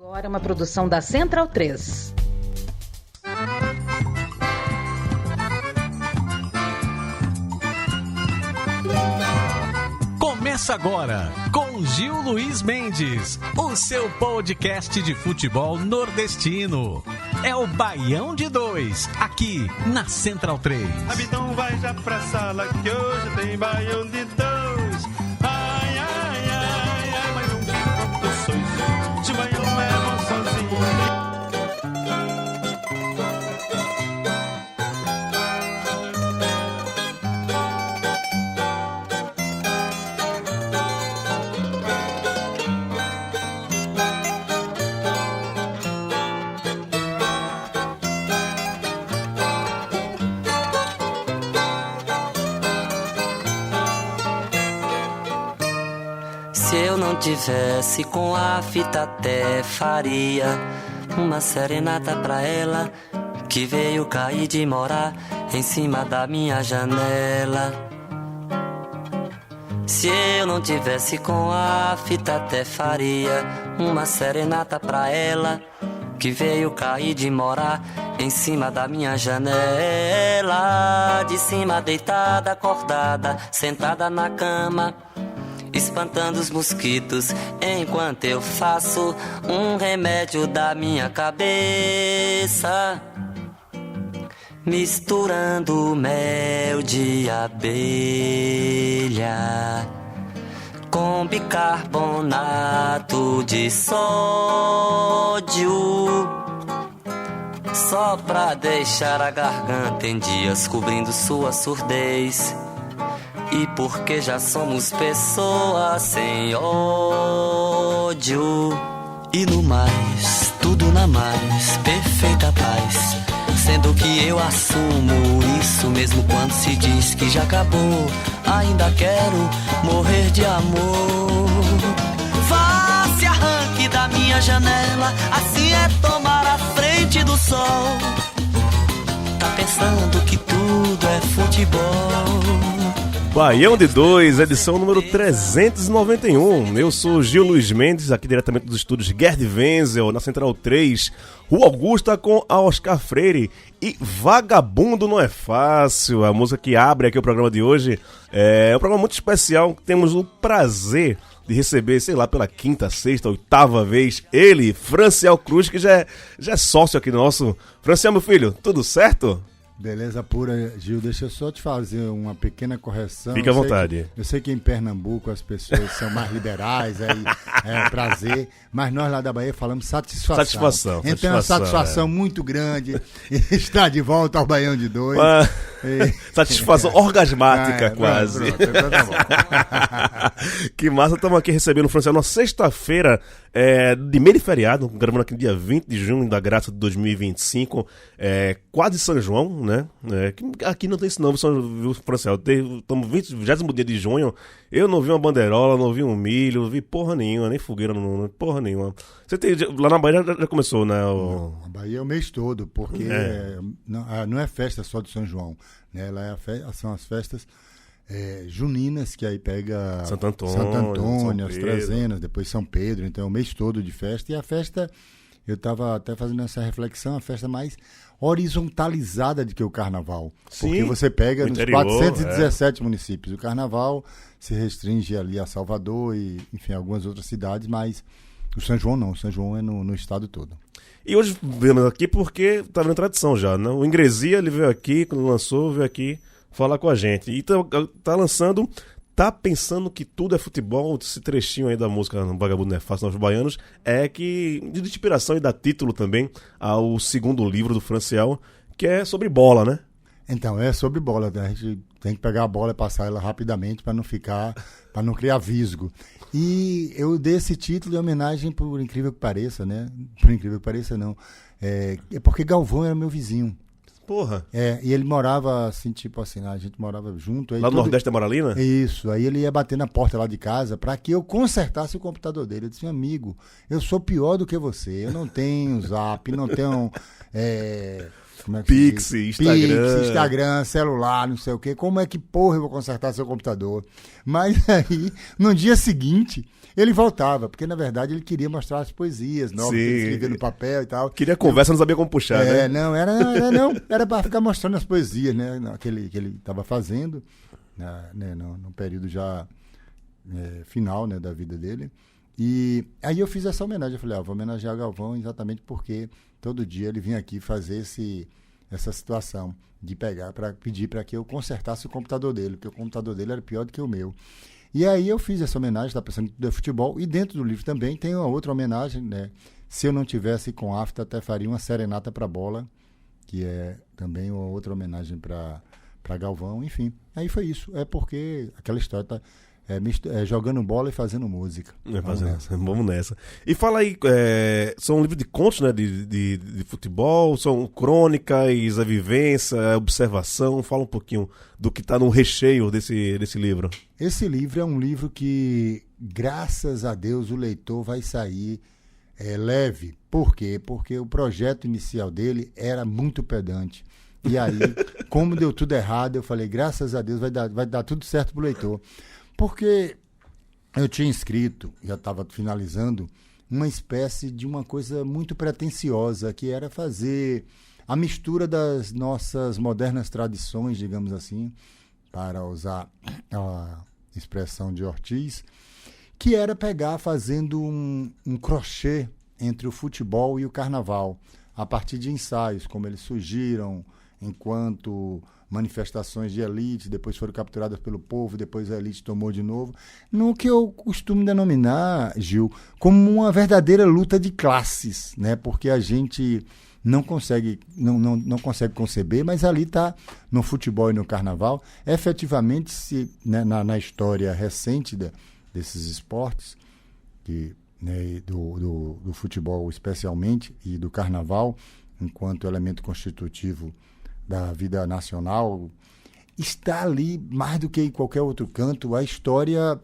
Agora uma produção da Central 3. Começa agora com Gil Luiz Mendes, o seu podcast de futebol nordestino. É o Baião de 2, aqui na Central 3. Então vai já pra sala que hoje tem Baião de 2. Ai, ai, ai, ai, mais um que eu sou. De Baião levo sozinho. Se eu não tivesse com a fita até faria uma serenata pra ela que veio cair de morar em cima da minha janela. Se eu não tivesse com a fita até faria uma serenata pra ela que veio cair de morar em cima da minha janela. De cima deitada, acordada, sentada na cama, espantando os mosquitos, enquanto eu faço um remédio da minha cabeça, misturando mel de abelha com bicarbonato de sódio, só pra deixar a garganta em dias cobrindo sua surdez. E porque já somos pessoas sem ódio. E no mais, tudo na mais perfeita paz, sendo que eu assumo isso mesmo quando se diz que já acabou. Ainda quero morrer de amor. Vá, se arranque da minha janela, assim é tomar a frente do sol. Tá pensando que tudo é futebol. Baião de 2, edição número 391. Eu sou Gil Luiz Mendes, aqui diretamente dos estúdios Gerd Wenzel, na Central 3, Rua Augusta, com a Oscar Freire. E Vagabundo Não É Fácil, a música que abre aqui o programa de hoje. É um programa muito especial, temos o prazer de receber, sei lá, pela quinta, sexta, oitava vez, ele, Franciel Cruz, que já é sócio aqui nosso. Franciel, meu filho, tudo certo? Beleza pura, Gil. Deixa eu só te fazer uma pequena correção. Fique à vontade. Eu sei que em Pernambuco as pessoas são mais liberais, é prazer, mas nós lá da Bahia falamos satisfação. Então é uma satisfação muito grande estar de volta ao Baião de 2. Satisfação orgasmática, quase. Pronto, então tá bom. Que massa, estamos aqui recebendo o Franciel na sexta-feira de meio de feriado, gravando aqui no dia 20 de junho da graça de 2025, quase São João, né? Aqui não tem esse nome, viu, Franciel? Estamos 20º dia de junho, eu não vi uma banderola, não vi um milho, não vi porra nenhuma, nem fogueira, porra nenhuma. Você tem, lá na Bahia já começou, né? Não, a Bahia é o mês todo, porque não é festa só de São João, né? Lá são as festas juninas, que aí pega Santo Antônio, as Trezenas, depois São Pedro, então é o mês todo de festa. E a festa, eu estava até fazendo essa reflexão, a festa mais horizontalizada do que o carnaval. Sim, porque você pega nos interior, 417 municípios. O carnaval se restringe ali a Salvador e, enfim, algumas outras cidades, mas o São João não, o São João é no estado todo. E hoje viemos aqui porque tá vendo tradição já, né? O Ingresia, ele veio aqui, quando lançou, veio aqui falar com a gente. E tá lançando, tá pensando que tudo é futebol. Esse trechinho aí da música Vagabundo Não É Fácil, Nós Baianos, é que de inspiração e dá título também ao segundo livro do Franciel, que é sobre bola, né? Então, é sobre bola, né? A gente tem que pegar a bola e passar ela rapidamente para não criar visgo. E eu dei esse título em homenagem, por incrível que pareça, né? Por incrível que pareça, não. É porque Galvão era meu vizinho. Porra. E ele morava assim, tipo assim, a gente morava junto. Aí lá no Nordeste da Moralina? Isso, aí ele ia bater na porta lá de casa para que eu consertasse o computador dele. Eu disse, amigo, eu sou pior do que você, eu não tenho Zap, não tenho Como é que Pix, se diz? Instagram. Pix, Instagram, celular, não sei o quê. Como é que, porra, eu vou consertar seu computador? Mas aí, no dia seguinte, ele voltava, porque na verdade ele queria mostrar as poesias novas, que ele escrevia no papel e tal. Queria conversa, não sabia como puxar, né? Não, era para ficar mostrando as poesias, né? Que ele estava fazendo, né, no período já final, né, da vida dele. E aí eu fiz essa homenagem. Eu falei, vou homenagear Galvão exatamente porque todo dia ele vinha aqui fazer essa situação de pedir para que eu consertasse o computador dele, porque o computador dele era pior do que o meu. E aí eu fiz essa homenagem, tá pensando de futebol, e dentro do livro também tem uma outra homenagem, né? Se eu não tivesse com afta, até faria uma serenata para bola, que é também uma outra homenagem para Galvão, enfim. Aí foi isso, porque aquela história tá jogando bola e fazendo música. Vamos nessa. E fala aí, são livros de contos, né, de futebol, são crônicas, a vivência, a observação. Fala um pouquinho do que está no recheio desse livro. Esse livro é um livro que, graças a Deus, o leitor vai sair leve. Por quê? Porque o projeto inicial dele era muito pedante. E aí, como deu tudo errado, eu falei, graças a Deus vai dar tudo certo pro leitor. Porque eu tinha escrito, já estava finalizando, uma espécie de uma coisa muito pretensiosa, que era fazer a mistura das nossas modernas tradições, digamos assim, para usar a expressão de Ortiz, que era pegar fazendo um crochê entre o futebol e o carnaval, a partir de ensaios, como eles surgiram enquanto manifestações de elite, depois foram capturadas pelo povo, depois a elite tomou de novo, no que eu costumo denominar, Gil, como uma verdadeira luta de classes, né? Porque a gente não consegue conceber, mas ali está, no futebol e no carnaval, efetivamente, na história recente desses esportes, né, do futebol especialmente, e do carnaval, enquanto elemento constitutivo da vida nacional, está ali, mais do que em qualquer outro canto, a história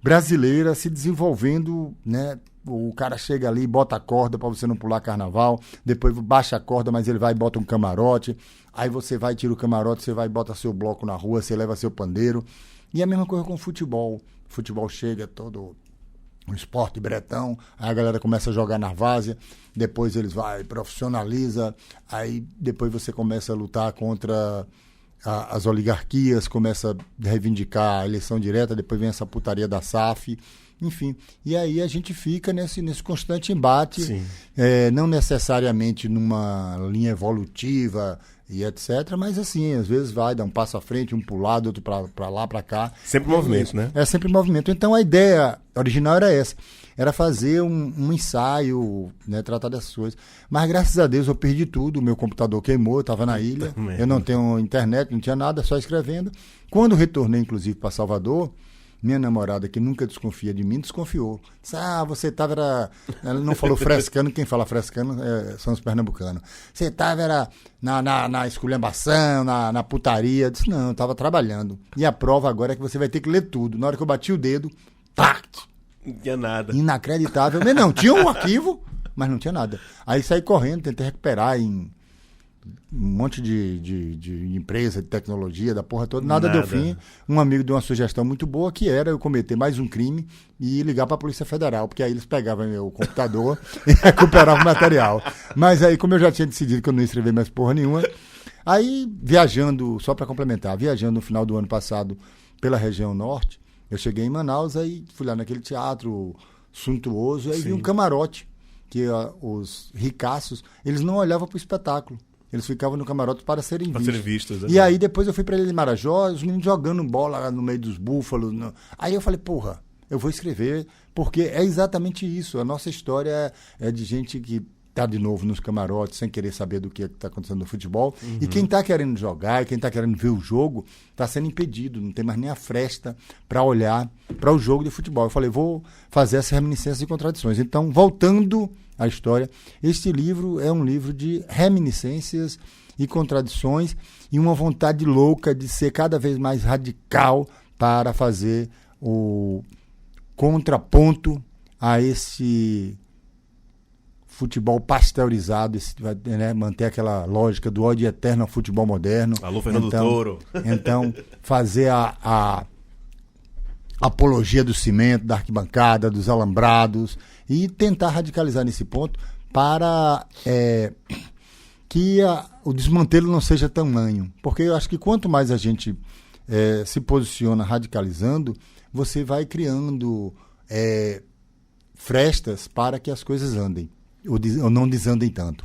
brasileira se desenvolvendo, né? O cara chega ali, bota a corda para você não pular carnaval, depois baixa a corda, mas ele vai e bota um camarote, aí você vai, tira o camarote, você vai e bota seu bloco na rua, você leva seu pandeiro. E a mesma coisa com o futebol. O futebol chega todo um esporte bretão, aí a galera começa a jogar na várzea, depois eles profissionaliza, aí depois você começa a lutar contra as oligarquias, começa a reivindicar a eleição direta, depois vem essa putaria da SAF, enfim. E aí a gente fica nesse constante embate, não necessariamente numa linha evolutiva e etc, mas assim, às vezes vai dar um passo à frente, um pro lado, outro para lá, para cá. Sempre movimento, né? É sempre movimento. Então a ideia original era essa, era fazer um ensaio, né, tratar dessas coisas. Mas graças a Deus eu perdi tudo, o meu computador queimou, eu estava na ilha, eu não tenho internet, não tinha nada, só escrevendo. Quando retornei, inclusive, para Salvador, minha namorada, que nunca desconfia de mim, desconfiou. Disse, você estava... Ela não falou frescano, quem fala frescano são os pernambucanos. Você estava na esculhambação, na putaria. Eu disse, não, eu estava trabalhando. E a prova agora é que você vai ter que ler tudo. Na hora que eu bati o dedo, pact! Não tinha nada. Inacreditável. Não, tinha um arquivo, mas não tinha nada. Aí saí correndo, tentei recuperar em um monte de empresa, de tecnologia, da porra toda, nada deu fim. Um amigo deu uma sugestão muito boa, que era eu cometer mais um crime e ligar para a Polícia Federal, porque aí eles pegavam meu computador e recuperavam o material. Mas aí, como eu já tinha decidido que eu não ia escrever mais porra nenhuma, aí viajando, só para complementar, viajando no final do ano passado pela região norte, eu cheguei em Manaus, aí fui lá naquele teatro suntuoso, aí vi um camarote, que os ricaços, eles não olhavam para o espetáculo. Eles ficavam no camarote para serem vistos. E aí depois eu fui para ele de Marajó, os meninos jogando bola no meio dos búfalos. Aí eu falei, porra, eu vou escrever, porque é exatamente isso. A nossa história é de gente que está de novo nos camarotes, sem querer saber do que está acontecendo no futebol. Uhum. E quem está querendo jogar, e quem está querendo ver o jogo, está sendo impedido. Não tem mais nem a fresta para olhar para o jogo de futebol. Eu falei, vou fazer essas reminiscências e contradições. Então, voltando a história. Este livro é um livro de reminiscências e contradições e uma vontade louca de ser cada vez mais radical para fazer o contraponto a esse futebol pasteurizado, vai, né, manter aquela lógica do ódio eterno ao futebol moderno. Alô, Fernando Touro. Então, fazer a apologia do cimento, da arquibancada, dos alambrados, e tentar radicalizar nesse ponto para que o desmantelo não seja tamanho. Porque eu acho que quanto mais a gente se posiciona radicalizando, você vai criando frestas para que as coisas andem, ou não desandem tanto.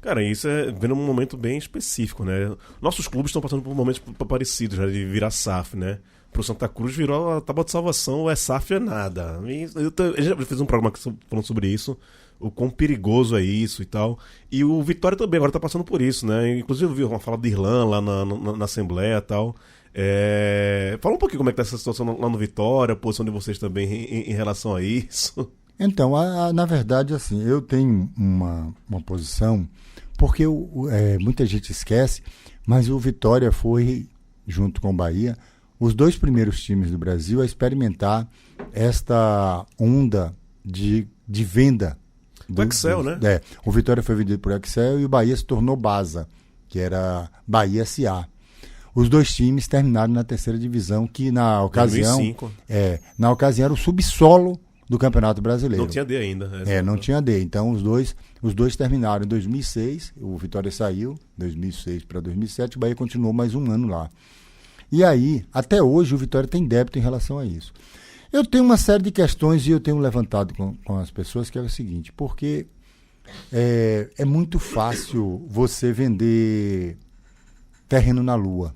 Cara, isso vem num momento bem específico, né? Nossos clubes estão passando por momentos parecidos, né? De virar SAF, né? Pro Santa Cruz virou a tábua de salvação, SAF é nada. Eu já fiz um programa falando sobre isso, o quão perigoso é isso e tal. E o Vitória também agora tá passando por isso, né? Inclusive eu vi uma fala de Irlan lá na Assembleia e tal. Fala um pouquinho como é que tá essa situação lá no Vitória, a posição de vocês também em relação a isso. Então, na verdade, assim, eu tenho uma posição, porque muita gente esquece, mas o Vitória foi, junto com o Bahia, os 2 primeiros times do Brasil a experimentar esta onda de venda. Do Excel, né? O Vitória foi vendido por Excel e o Bahia se tornou Basa, que era Bahia SA. Os 2 times terminaram na 3ª divisão, que na ocasião 2005. Na ocasião era o subsolo do Campeonato Brasileiro. Não tinha D ainda. Não tinha D. Então os dois terminaram em 2006, o Vitória saiu, 2006 para 2007, o Bahia continuou mais um ano lá. E aí, até hoje, o Vitória tem débito em relação a isso. Eu tenho uma série de questões e eu tenho levantado com as pessoas, que é o seguinte, porque é muito fácil você vender terreno na lua,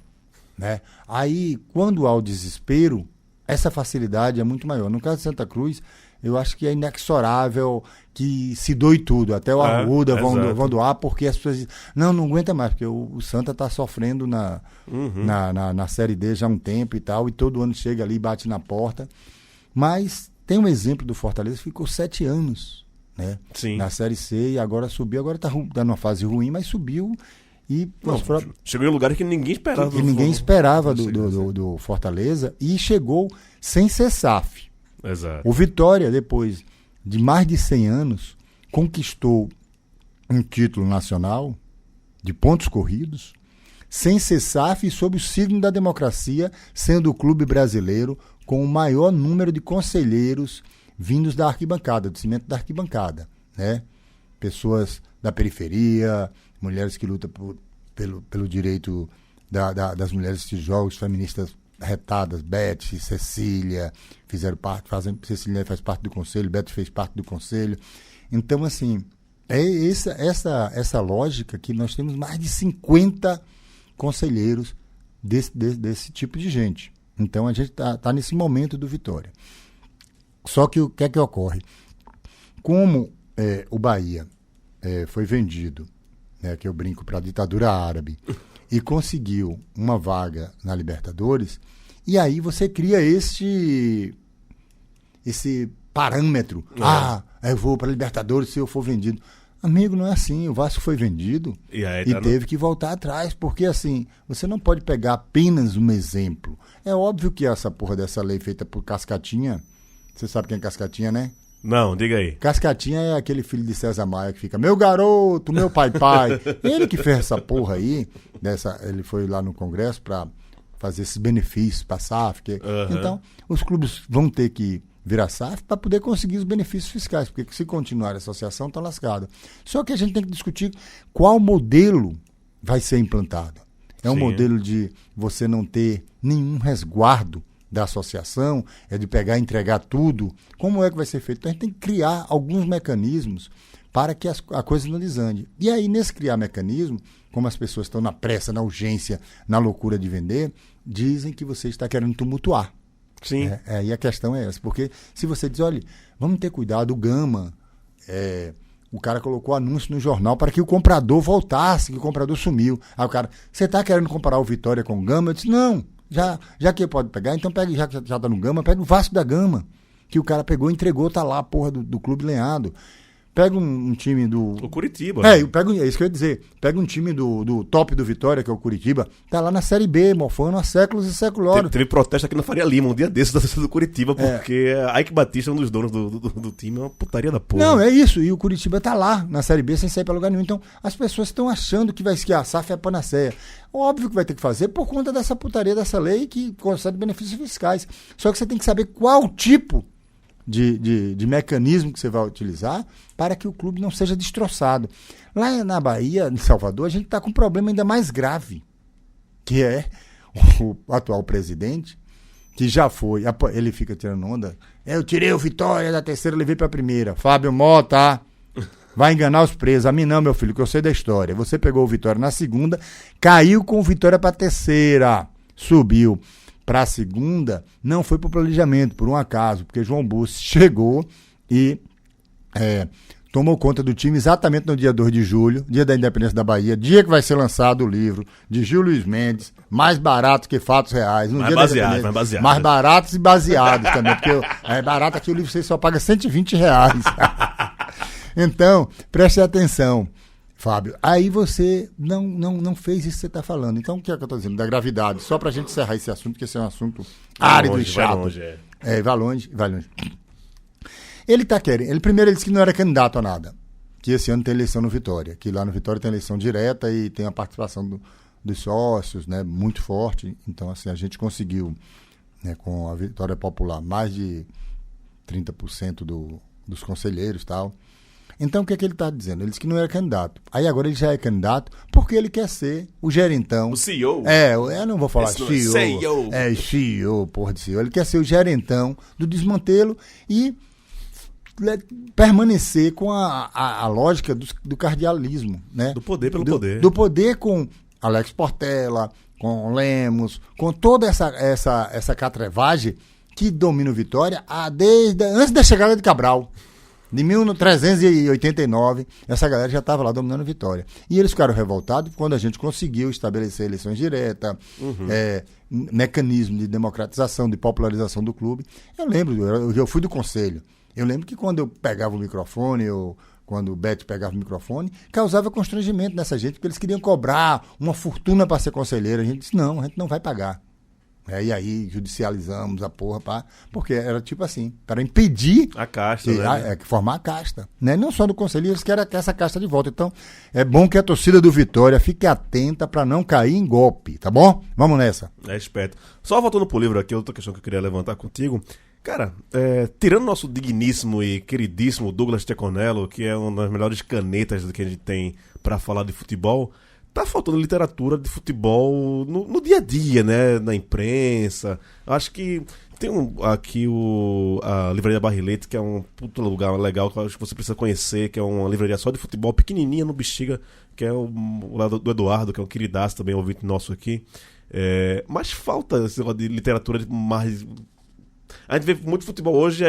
né? Aí, quando há o desespero, essa facilidade é muito maior. No caso de Santa Cruz, eu acho que é inexorável que se doe tudo. Até o Arruda vão doar, porque as pessoas dizem, não aguenta mais, porque o Santa está sofrendo na Série D já há um tempo e tal, e todo ano chega ali e bate na porta. Mas tem um exemplo do Fortaleza que ficou 7 anos, né? Sim. Na Série C, e agora subiu, agora está numa fase ruim, mas subiu. E chegou em um lugar que ninguém esperava. Que ninguém esperava do Fortaleza, e chegou sem ser SAF. Exato. O Vitória, depois de mais de 100 anos, conquistou um título nacional de pontos corridos, sem ser SAF e sob o signo da democracia, sendo o clube brasileiro com o maior número de conselheiros vindos da arquibancada, do cimento da arquibancada, né? Pessoas da periferia, mulheres que lutam pelo direito das mulheres de jogos, feministas retadas, Beth, Cecília, fizeram parte, Cecília faz parte do conselho, Beth fez parte do conselho. Então, assim, essa lógica que nós temos mais de 50 conselheiros desse tipo de gente. Então, a gente tá nesse momento do Vitória. Só que o que é que ocorre? Como o Bahia foi vendido, né, que eu brinco, para a ditadura árabe, e conseguiu uma vaga na Libertadores, e aí você cria esse parâmetro. Eu vou para a Libertadores se eu for vendido. Amigo, não é assim. O Vasco foi vendido e teve que voltar atrás, porque assim, você não pode pegar apenas um exemplo. É óbvio que essa porra dessa lei feita por Cascatinha, você sabe quem é Cascatinha, né? Não, diga aí. Cascatinha é aquele filho de César Maia que fica, meu garoto, meu pai. Ele que fez essa porra aí, ele foi lá no Congresso para fazer esses benefícios para a SAF. Então, os clubes vão ter que virar SAF para poder conseguir os benefícios fiscais, porque se continuar a associação, está lascada. Só que a gente tem que discutir qual modelo vai ser implantado. É um modelo de você não ter nenhum resguardo da associação, é de pegar e entregar tudo. Como é que vai ser feito? Então a gente tem que criar alguns mecanismos para que a coisa não desande. E aí, nesse criar mecanismo, como as pessoas estão na pressa, na urgência, na loucura de vender, dizem que você está querendo tumultuar. Sim. E a questão é essa, porque se você diz, olha, vamos ter cuidado, o Gama, o cara colocou anúncio no jornal para que o comprador voltasse, que o comprador sumiu. Aí o cara, você está querendo comparar o Vitória com o Gama? Eu disse, não. Já que pode pegar, então pega, já que está no Gama, pega o Vasco da Gama, que o cara pegou e entregou, tá lá a porra do clube lenhado. Pega um time do... O Curitiba. É isso que eu ia dizer. Pega um time do top do Vitória, que é o Curitiba, tá lá na Série B, mofando há séculos e séculos. Teve protesto aqui na Faria Lima, um dia desses da torcida do Curitiba, porque Ike Batista, um dos donos do time, é uma putaria da porra. Não, é isso. E o Curitiba tá lá na Série B sem sair pra lugar nenhum. Então, as pessoas estão achando que a SAF é a panaceia. Óbvio que vai ter que fazer por conta dessa putaria dessa lei que concede benefícios fiscais. Só que você tem que saber qual tipo de mecanismo que você vai utilizar para que o clube não seja destroçado. Lá na Bahia, em Salvador, a gente está com um problema ainda mais grave, que é o atual presidente, que já foi, ele fica tirando onda, eu tirei o Vitória da terceira, levei para a primeira. Fábio Mota vai enganar os presos. A mim não, meu filho, que eu sei da história. Você pegou o Vitória na segunda, caiu com o Vitória para a terceira, subiu para a segunda, não foi por planejamento, por um acaso, porque João Bussi chegou e tomou conta do time exatamente no dia 2 de julho, dia da independência da Bahia, dia que vai ser lançado o livro de Gil Luiz Mendes, mais barato que fatos reais. Mais baseado. Mais baratos e baseados também, porque é barato aqui o livro você só paga R$120. Então, preste atenção, Fábio, aí você não fez isso que você está falando. Então, o que é que eu estou dizendo? Da gravidade. Só para a gente encerrar esse assunto, porque esse é um assunto árido e chato. Vai longe. Ele está querendo. Primeiro ele disse que não era candidato a nada. Que esse ano tem eleição no Vitória. Que lá no Vitória tem eleição direta e tem a participação dos sócios, né, muito forte. Então, assim, a gente conseguiu, né, com a Vitória Popular, mais de 30% dos conselheiros e tal. Então, o que é que ele está dizendo? Ele disse que não era candidato. Aí agora ele já é candidato porque ele quer ser o gerentão. O CEO. Eu não vou falar CEO. CEO, porra de CEO. Ele quer ser o gerentão do desmantelo e permanecer com a lógica do cardealismo, né? Do poder pelo poder. Do poder com Alex Portela, com Lemos, com toda essa catrevagem que domina o Vitória desde antes da chegada de Cabral. De 1389, essa galera já estava lá dominando Vitória. E eles ficaram revoltados quando a gente conseguiu estabelecer eleições diretas, mecanismo de democratização, de popularização do clube. Eu lembro, eu fui do conselho. Eu lembro que quando eu pegava o microfone, quando o Beto pegava o microfone, causava constrangimento nessa gente, porque eles queriam cobrar uma fortuna para ser conselheiro. A gente disse, não, a gente não vai pagar. E aí judicializamos a porra, porque era tipo assim, para impedir a casta, formar a casta, né? Não só do conselho, eles querem essa casta de volta. Então, é bom que a torcida do Vitória fique atenta para não cair em golpe, tá bom? Vamos nessa. É esperto. Só voltando pro livro aqui, outra questão que eu queria levantar contigo. Cara, tirando nosso digníssimo e queridíssimo Douglas Teconello, que é uma das melhores canetas que a gente tem para falar de futebol, tá faltando literatura de futebol no dia a dia, né? Na imprensa. Acho que tem aqui a Livraria Barrilete, que é um puto lugar legal, que eu acho que você precisa conhecer, que é uma livraria só de futebol, pequenininha no Bexiga, que é o lado do Eduardo, que é um queridaço também, ouvinte nosso aqui. Mas falta esse negócio de literatura mais... A gente vê muito futebol hoje,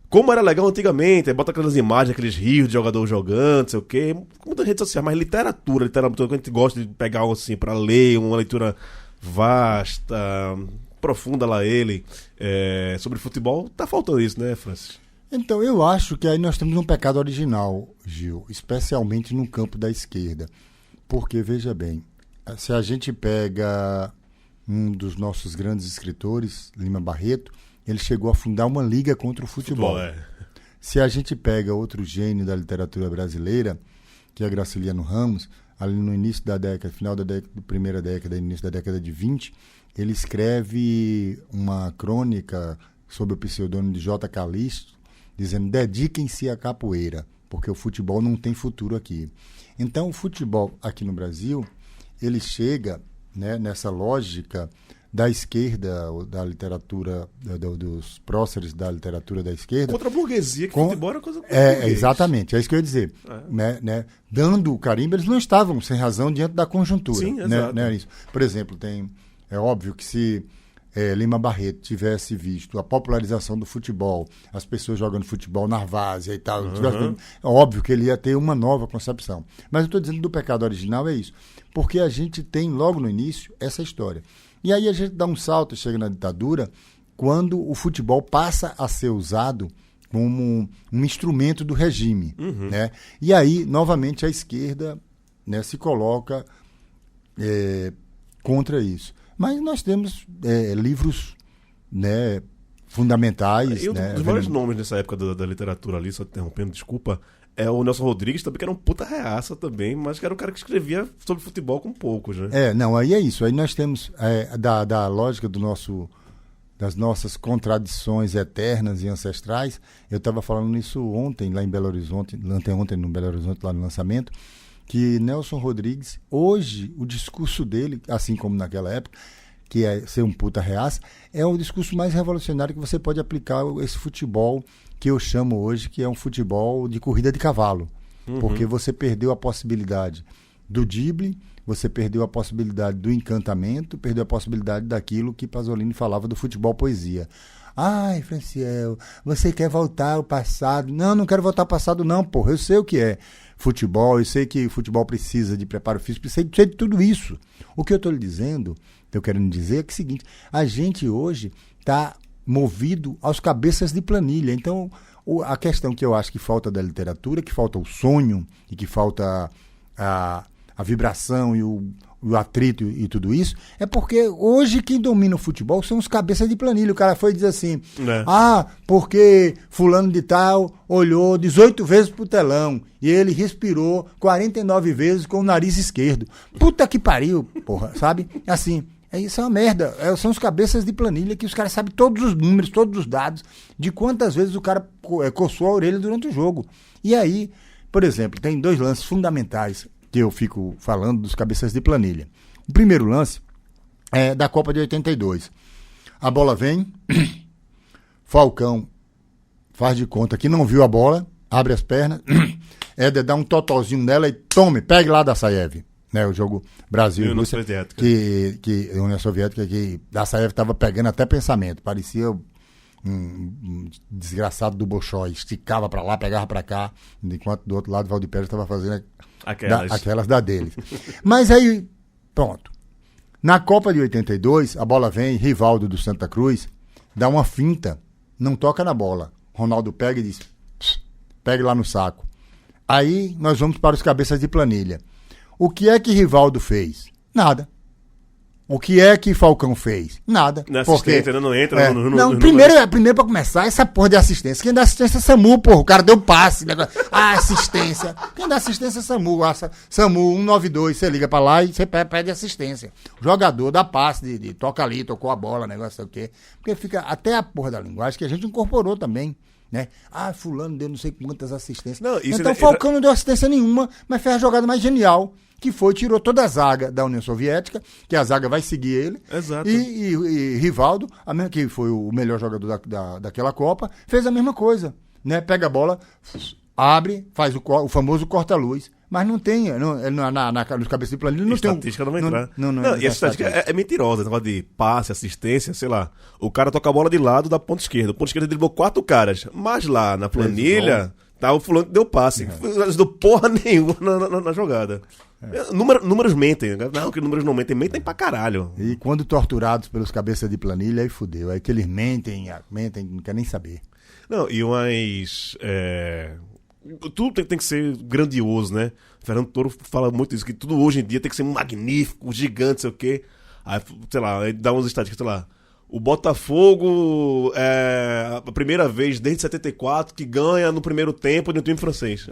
como era legal antigamente, bota aquelas imagens, aqueles rios de jogador jogando, não sei o quê, muita rede social, mas literatura, que a gente gosta de pegar algo assim pra ler, uma leitura vasta, profunda lá sobre futebol, tá faltando isso, né, Francis? Então, eu acho que aí nós temos um pecado original, Gil, especialmente no campo da esquerda, porque, veja bem, se a gente pega um dos nossos grandes escritores, Lima Barreto, ele chegou a fundar uma liga contra o futebol. Se a gente pega outro gênio da literatura brasileira, que é Graciliano Ramos, ali no início da década, final da primeira década, início da década de 20, ele escreve uma crônica sob o pseudônimo de J. Calixto, dizendo: dediquem-se à capoeira, porque o futebol não tem futuro aqui. Então, o futebol aqui no Brasil, ele chega, né, nessa lógica da esquerda, da literatura, dos próceres da literatura da esquerda. Contra a burguesia, que futebol era coisa... Exatamente, é isso que eu ia dizer. Né? Dando o carimbo, eles não estavam sem razão diante da conjuntura. Sim, exato. Né, isso. Por exemplo, é óbvio que se Lima Barreto tivesse visto a popularização do futebol, as pessoas jogando futebol na várzea e tal, é óbvio que ele ia ter uma nova concepção. Mas eu estou dizendo do pecado original é isso, porque a gente tem logo no início essa história. E aí a gente dá um salto e chega na ditadura, quando o futebol passa a ser usado como um instrumento do regime. Né? E aí, novamente, a esquerda, né, se coloca contra isso. Mas nós temos livros, né, fundamentais. E um né, dos vários nomes nessa época da literatura ali, só interrompendo, desculpa, é o Nelson Rodrigues, também, que era um puta reaça também, mas que era um cara que escrevia sobre futebol com poucos, né? Não, aí é isso. Aí nós temos da lógica das nossas contradições eternas e ancestrais. Eu estava falando isso ontem, lá em Belo Horizonte, ontem no Belo Horizonte, lá no lançamento, que Nelson Rodrigues, hoje, o discurso dele, assim como naquela época, que é ser um puta reaça, é o discurso mais revolucionário que você pode aplicar esse futebol que eu chamo hoje, que é um futebol de corrida de cavalo. Porque você perdeu a possibilidade do drible, você perdeu a possibilidade do encantamento, perdeu a possibilidade daquilo que Pasolini falava do futebol poesia. Ai, Franciel, você quer voltar ao passado? Não quero voltar ao passado não, porra. Eu sei o que é futebol, eu sei que futebol precisa de preparo físico, sei de tudo isso. O que eu estou lhe dizendo, eu quero lhe dizer é que é o seguinte, a gente hoje está movido aos cabeças de planilha. Então, a questão que eu acho que falta da literatura, que falta o sonho e que falta a vibração e o atrito e tudo isso, é porque hoje quem domina o futebol são os cabeças de planilha. O cara foi dizer assim, porque fulano de tal olhou 18 vezes pro telão e ele respirou 49 vezes com o nariz esquerdo. Puta que pariu, porra, sabe? Assim, isso é uma merda. São os cabeças de planilha que os caras sabem todos os números, todos os dados, de quantas vezes o cara coçou a orelha durante o jogo. E aí, por exemplo, tem 2 lances fundamentais que eu fico falando dos cabeças de planilha. O primeiro lance é da Copa de 82. A bola vem, Falcão faz de conta que não viu a bola, abre as pernas, Éder dá um totozinho nela e tome, pegue lá da Saiev. Né, o jogo Brasil e Rússia, que a União Soviética, que a Saiev estava pegando até pensamento, parecia um desgraçado do Bolshoi, esticava para lá, pegava para cá, enquanto do outro lado o Valdipérez estava fazendo aquelas da dele. Mas aí, pronto. Na Copa de 82, a bola vem, Rivaldo do Santa Cruz dá uma finta, não toca na bola. Ronaldo pega e diz, pegue lá no saco. Aí nós vamos para os cabeças de planilha. O que é que Rivaldo fez? Nada. O que é que Falcão fez? Nada. Na assistência, não entra primeiro para começar, essa porra de assistência. Quem dá assistência é SAMU, porra. O cara deu passe. Assistência. Quem dá assistência é SAMU. SAMU 192, você liga para lá e você pede assistência. O jogador dá passe, de toca ali, tocou a bola, negócio, sei o quê. Porque fica até a porra da linguagem que a gente incorporou também. Né? Fulano deu não sei quantas assistências. Então Falcão não deu assistência nenhuma, mas fez a jogada mais genial, que foi, tirou toda a zaga da União Soviética, que a zaga vai seguir ele. Exato. E Rivaldo, que foi o melhor jogador daquela Copa, fez a mesma coisa. Né? Pega a bola, abre, faz o famoso corta-luz. Mas não tem, nos cabeças de planilha não tem. Estatística não vai entrar. E essa estatística é mentirosa, negócio de passe, assistência, sei lá. O cara toca a bola de lado da ponta esquerda. O ponta esquerda driblou 4 caras. Mas lá na planilha, tá o fulano que deu passe. Não deu porra nenhuma na jogada. Números mentem. Não, que números não mentem. Mentem pra caralho. E quando torturados pelos cabeças de planilha, aí fudeu. Aí que eles mentem, não quer nem saber. Não, e umas... Tudo tem que ser grandioso, né? Fernando Toro fala muito isso, que tudo hoje em dia tem que ser magnífico, gigante, sei o quê. Aí, sei lá, aí dá umas estatísticas, sei lá. O Botafogo é a primeira vez desde 74 que ganha no primeiro tempo de um time francês.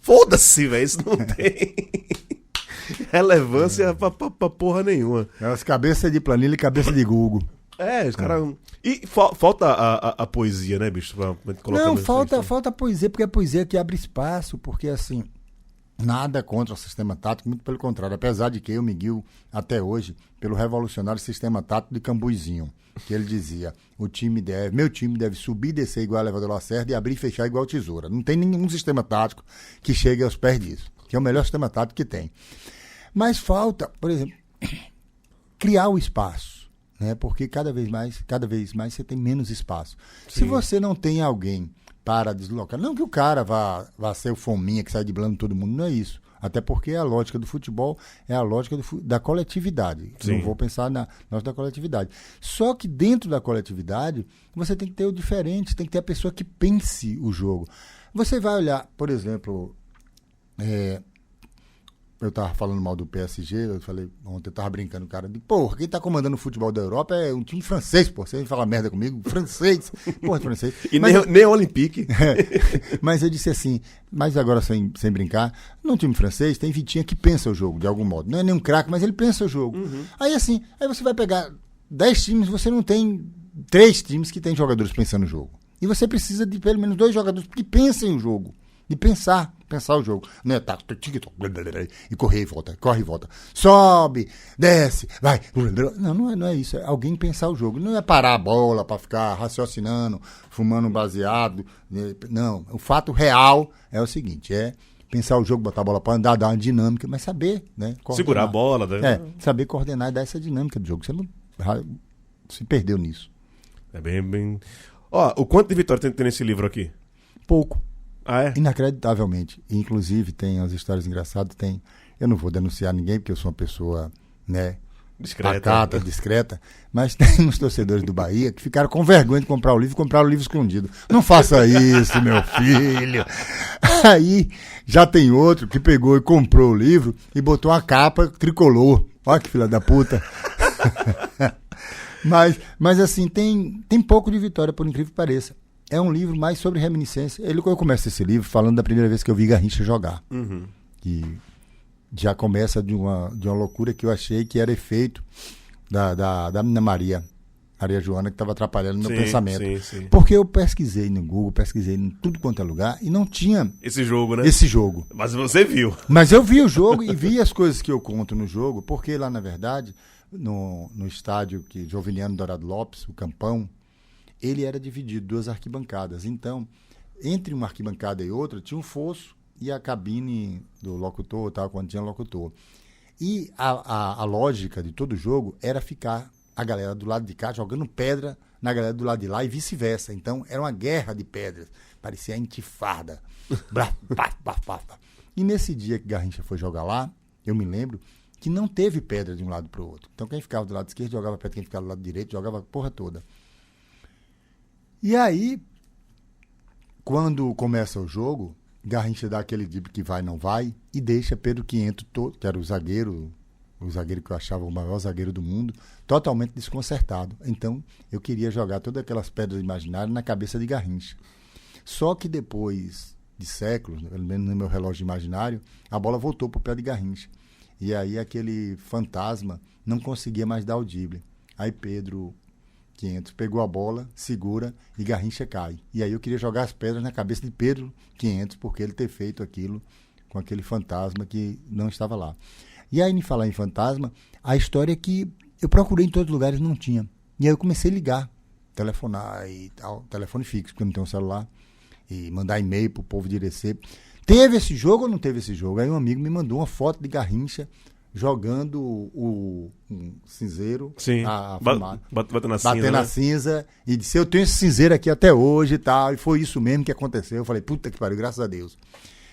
Foda-se, velho, isso não tem relevância pra porra nenhuma. É as cabeças de planilha e cabeça de Google. Os caras... E falta a poesia, né, bicho? Pra colocar. Não, falta a poesia, porque é a poesia que abre espaço, porque assim, nada contra o sistema tático, muito pelo contrário, apesar de que eu me guio até hoje pelo revolucionário sistema tático de Cambuizinho, que ele dizia, meu time deve subir e descer igual a elevador Lacerda e abrir e fechar igual tesoura. Não tem nenhum sistema tático que chegue aos pés disso, que é o melhor sistema tático que tem. Mas falta, por exemplo, criar o espaço. Né? Porque cada vez mais você tem menos espaço. Sim. Se você não tem alguém para deslocar, não que o cara vá ser o fominha que sai driblando todo mundo, não é isso. Até porque a lógica do futebol é a lógica da coletividade. Sim. Não vou pensar na lógica da coletividade. Só que dentro da coletividade, você tem que ter o diferente, tem que ter a pessoa que pense o jogo. Você vai olhar, por exemplo, eu estava falando mal do PSG, eu falei, ontem eu estava brincando, cara, porra, quem está comandando o futebol da Europa é um time francês, pô, você vem falar merda comigo, francês, porra, francês. E nem o Olympique. Mas eu disse assim, mas agora sem brincar, num time francês tem Vitinha que pensa o jogo, de algum modo, não é nem um craque, mas ele pensa o jogo. Aí assim, aí você vai pegar 10 times, você não tem 3 times que tem jogadores pensando o jogo. E você precisa de pelo menos 2 jogadores que pensem o jogo. De pensar o jogo. Não é tá, e corre e volta. Sobe, desce, vai. Não é isso. É alguém pensar o jogo. Não é parar a bola para ficar raciocinando, fumando um baseado. Não. O fato real é o seguinte, é pensar o jogo, botar a bola para andar, dar uma dinâmica, mas saber, né? Coordenar. Segurar a bola. Né? Saber coordenar e dar essa dinâmica do jogo. Você não se perdeu nisso. É bem... Ó, o quanto de vitória tem nesse livro aqui? Pouco. Ah, é? Inacreditavelmente. Inclusive, tem as histórias engraçadas, tem... Eu não vou denunciar ninguém, porque eu sou uma pessoa, né... Discreta. Discreta. Mas tem uns torcedores do Bahia que ficaram com vergonha de comprar o livro e compraram o livro escondido. Não faça isso, meu filho. Aí, já tem outro que pegou e comprou o livro e botou uma capa tricolor. Olha que filha da puta. Mas assim, tem pouco de vitória, por incrível que pareça. É um livro mais sobre reminiscência. Eu começo esse livro falando da primeira vez que eu vi Garrincha jogar. Que já começa de uma loucura que eu achei que era efeito da menina Maria Joana, que estava atrapalhando meu pensamento. Sim. Porque eu pesquisei no Google, pesquisei em tudo quanto é lugar e não tinha esse jogo, né? Esse jogo. Mas você viu. Mas eu vi o jogo e vi as coisas que eu conto no jogo, porque lá, na verdade, no estádio que Joviliano Dourado Lopes, o Campão, ele era dividido 2 arquibancadas. Então, entre uma arquibancada e outra, tinha um fosso e a cabine do locutor, tal, quando tinha locutor. E a lógica de todo jogo era ficar a galera do lado de cá jogando pedra na galera do lado de lá e vice-versa. Então, era uma guerra de pedras. Parecia a intifada. E nesse dia que Garrincha foi jogar lá, eu me lembro que não teve pedra de um lado para o outro. Então, quem ficava do lado esquerdo jogava pedra, quem ficava do lado direito jogava a porra toda. E aí, quando começa o jogo, Garrincha dá aquele drible que vai, não vai, e deixa Pedro Quinhento, que era o zagueiro que eu achava o maior zagueiro do mundo, totalmente desconcertado. Então, eu queria jogar todas aquelas pedras imaginárias na cabeça de Garrincha. Só que depois de séculos, pelo menos no meu relógio imaginário, a bola voltou para o pé de Garrincha. E aí aquele fantasma não conseguia mais dar o drible. Aí Pedro Quinhento pegou a bola, segura e Garrincha cai. E aí eu queria jogar as pedras na cabeça de Pedro Quinhento, porque ele ter feito aquilo com aquele fantasma que não estava lá. E aí, em falar em fantasma, a história é que eu procurei em todos os lugares e não tinha. E aí eu comecei a ligar, telefonar e tal, telefone fixo, porque eu não tenho um celular, e mandar e-mail pro povo de Irecê. Teve esse jogo ou não teve esse jogo? Aí um amigo me mandou uma foto de Garrincha jogando um cinzeiro, sim, batendo na cinza, batendo na cinza, e disse, eu tenho esse cinzeiro aqui até hoje e tal, e foi isso mesmo que aconteceu. Eu falei, puta que pariu, graças a Deus.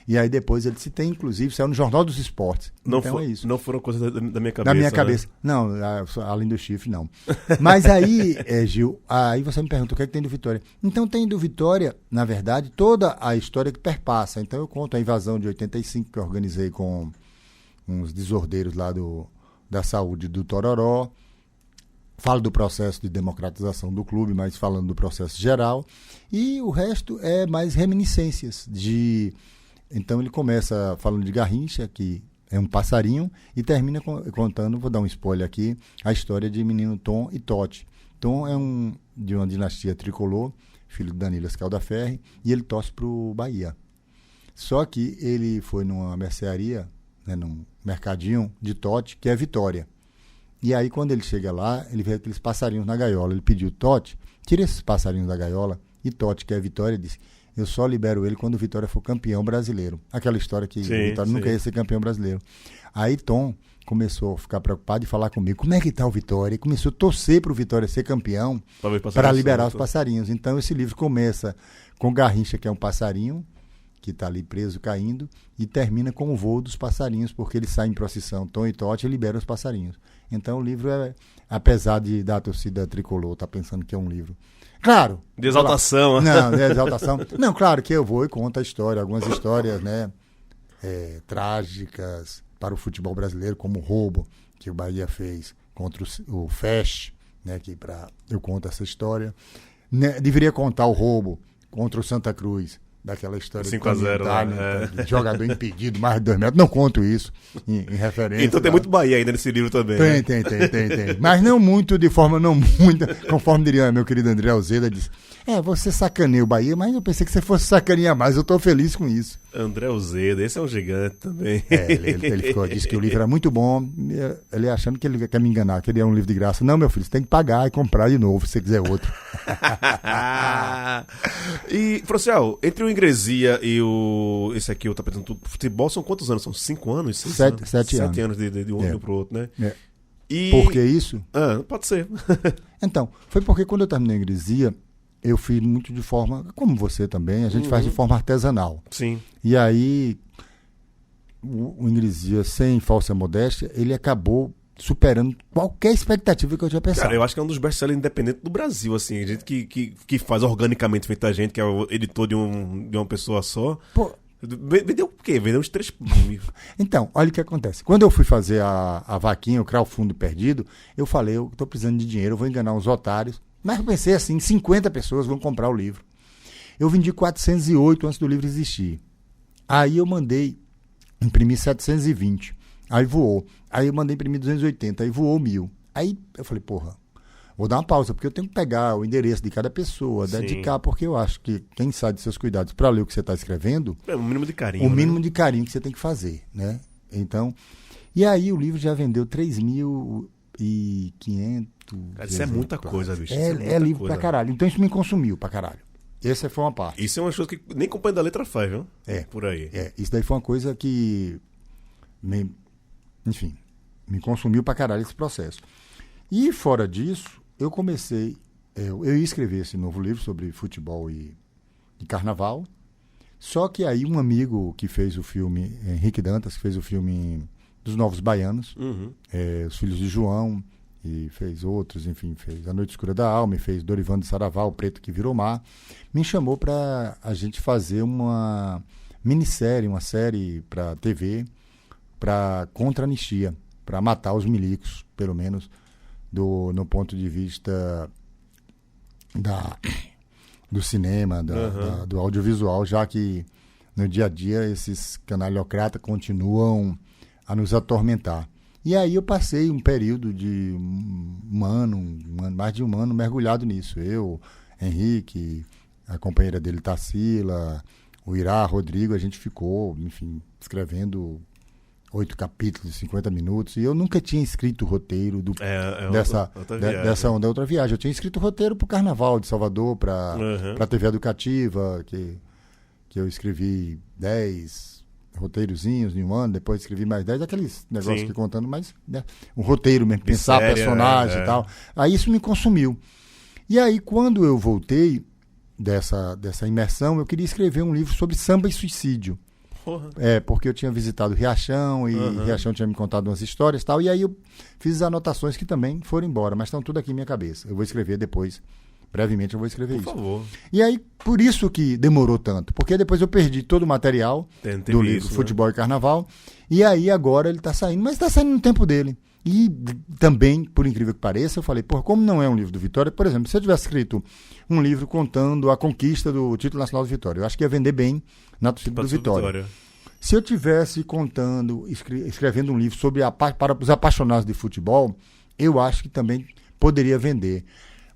E aí depois ele se tem, inclusive, saiu no Jornal dos Esportes. Não, então é isso. Não foram coisas da minha cabeça. Da minha cabeça. Não, além do chifre, não. Mas aí, Gil, aí você me pergunta o que é que tem do Vitória. Então tem do Vitória, na verdade, toda a história que perpassa. Então eu conto a invasão de 85 que eu organizei com uns desordeiros lá da saúde do Tororó. Falo do processo de democratização do clube, mas falando do processo geral. E o resto é mais reminiscências de... Então ele começa falando de Garrincha, que é um passarinho, e termina contando, vou dar um spoiler aqui, a história de menino Tom e Totti. Tom é de uma dinastia tricolor, filho de Danilo Scaldaferri, e ele torce para o Bahia. Só que ele foi numa mercearia, né, num mercadinho de Totti, que é Vitória. E aí quando ele chega lá, ele vê aqueles passarinhos na gaiola. Ele pediu, Totti, tira esses passarinhos da gaiola, e Totti, que é Vitória, disse... Eu só libero ele quando o Vitória for campeão brasileiro. Aquela história que o Vitória nunca ia ser campeão brasileiro. Aí Tom começou a ficar preocupado e falar comigo, como é que tá o Vitória? E começou a torcer para o Vitória ser campeão para liberar os passarinhos. Então esse livro começa com Garrincha, que é um passarinho, que está ali preso, caindo, e termina com o voo dos passarinhos, porque ele sai em procissão, Tom e Totti, e libera os passarinhos. Então o livro apesar da torcida tricolor estar pensando que é um livro... Claro! De exaltação. Não, de exaltação. Não, claro que eu vou e conto a história, algumas histórias, né, trágicas para o futebol brasileiro, como o roubo que o Bahia fez contra o Fest, né, eu conto essa história. Né, deveria contar o roubo contra o Santa Cruz, daquela história 5-0, né? De jogador impedido, mais de 2 metros. Não conto isso em referência. Então tem muito Bahia ainda nesse livro também. Tem. Mas não muito, conforme diria meu querido André Alzeda, disse, você sacaneia o Bahia, mas eu pensei que você fosse sacanear mais, eu tô feliz com isso. André Alzeda, esse é um gigante também. Ele disse que o livro era muito bom, ele achando que ele quer me enganar, que ele é um livro de graça. Não, meu filho, você tem que pagar e comprar de novo, se você quiser outro. E, Franciel, entre o Ingresia e esse aqui, o Tapetando Tudo Futebol, são quantos anos? São 5 anos? 7 anos. 7 anos de um pro outro, né? E... Por que isso? Pode ser. Então, foi porque quando eu terminei a Ingresia, eu fiz muito de forma, como você também, a gente faz de forma artesanal. Sim. E aí, o Ingresia, sem falsa modéstia, ele acabou superando qualquer expectativa que eu tinha pensado. Cara, eu acho que é um dos best-sellers independentes do Brasil, assim. A gente que faz organicamente feita a gente, que é o editor de uma pessoa só. Pô, vendeu o quê? Vendeu uns 3 mil. Então, olha o que acontece. Quando eu fui fazer a vaquinha, o crowdfunding perdido, eu falei, eu tô precisando de dinheiro, eu vou enganar uns otários. Mas eu pensei assim, 50 pessoas vão comprar o livro. Eu vendi 408 antes do livro existir. Aí eu mandei imprimir 720. Aí voou. Aí eu mandei imprimir 280. Aí voou 1000. Aí eu falei, vou dar uma pausa, porque eu tenho que pegar o endereço de cada pessoa, dedicar, porque eu acho que quem sabe de seus cuidados para ler o que você está escrevendo... É o mínimo de carinho, o mínimo de carinho que você tem que fazer, né? Então, e aí o livro já vendeu 3.500... Cara, isso é muita coisa, bicho. É livro pra caralho. Então isso me consumiu pra caralho. Essa foi uma parte. Isso é uma coisa que nem Companhia da Letra faz, viu? Por aí. Isso daí foi uma coisa que me consumiu pra caralho esse processo. E fora disso, eu comecei... Eu ia escrever esse novo livro sobre futebol e carnaval. Só que aí um amigo que fez o filme, Henrique Dantas, que fez o filme dos Novos Baianos, Os Filhos de João... e fez outros, enfim, fez A Noite Escura da Alma, e fez Dorival de Saravá, O Preto que Virou Mar, me chamou para a gente fazer uma minissérie, uma série para TV, contra a anistia, para matar os milicos, pelo menos no ponto de vista do cinema, do audiovisual, já que no dia a dia esses canalhocratas continuam a nos atormentar. E aí eu passei um período de mais de um ano mergulhado nisso. Eu, Henrique, a companheira dele, Tarsila, o Irá, Rodrigo, a gente ficou, enfim, escrevendo 8 capítulos de 50 minutos. E eu nunca tinha escrito roteiro dessa outra viagem. Eu tinha escrito roteiro para o Carnaval de Salvador, para a TV Educativa, que eu escrevi 10... roteirozinhos em um ano, depois escrevi mais 10, aqueles negócios que contando, mas né, um roteiro mesmo, pensar personagem e tal. Aí isso me consumiu. E aí, quando eu voltei dessa imersão, eu queria escrever um livro sobre samba e suicídio. Porque eu tinha visitado Riachão, e Riachão tinha me contado umas histórias e tal, e aí eu fiz as anotações que também foram embora, mas estão tudo aqui em minha cabeça. Eu vou escrever depois. Brevemente eu vou escrever isso. Por favor. E aí, por isso que demorou tanto. Porque depois eu perdi todo o material do livro Futebol e Carnaval. E aí agora ele está saindo. Mas está saindo no tempo dele. E também, por incrível que pareça, eu falei, como não é um livro do Vitória, por exemplo, se eu tivesse escrito um livro contando a conquista do título nacional do Vitória, eu acho que ia vender bem na torcida do Vitória. Se eu tivesse escrevendo um livro sobre para os apaixonados de futebol, eu acho que também poderia vender.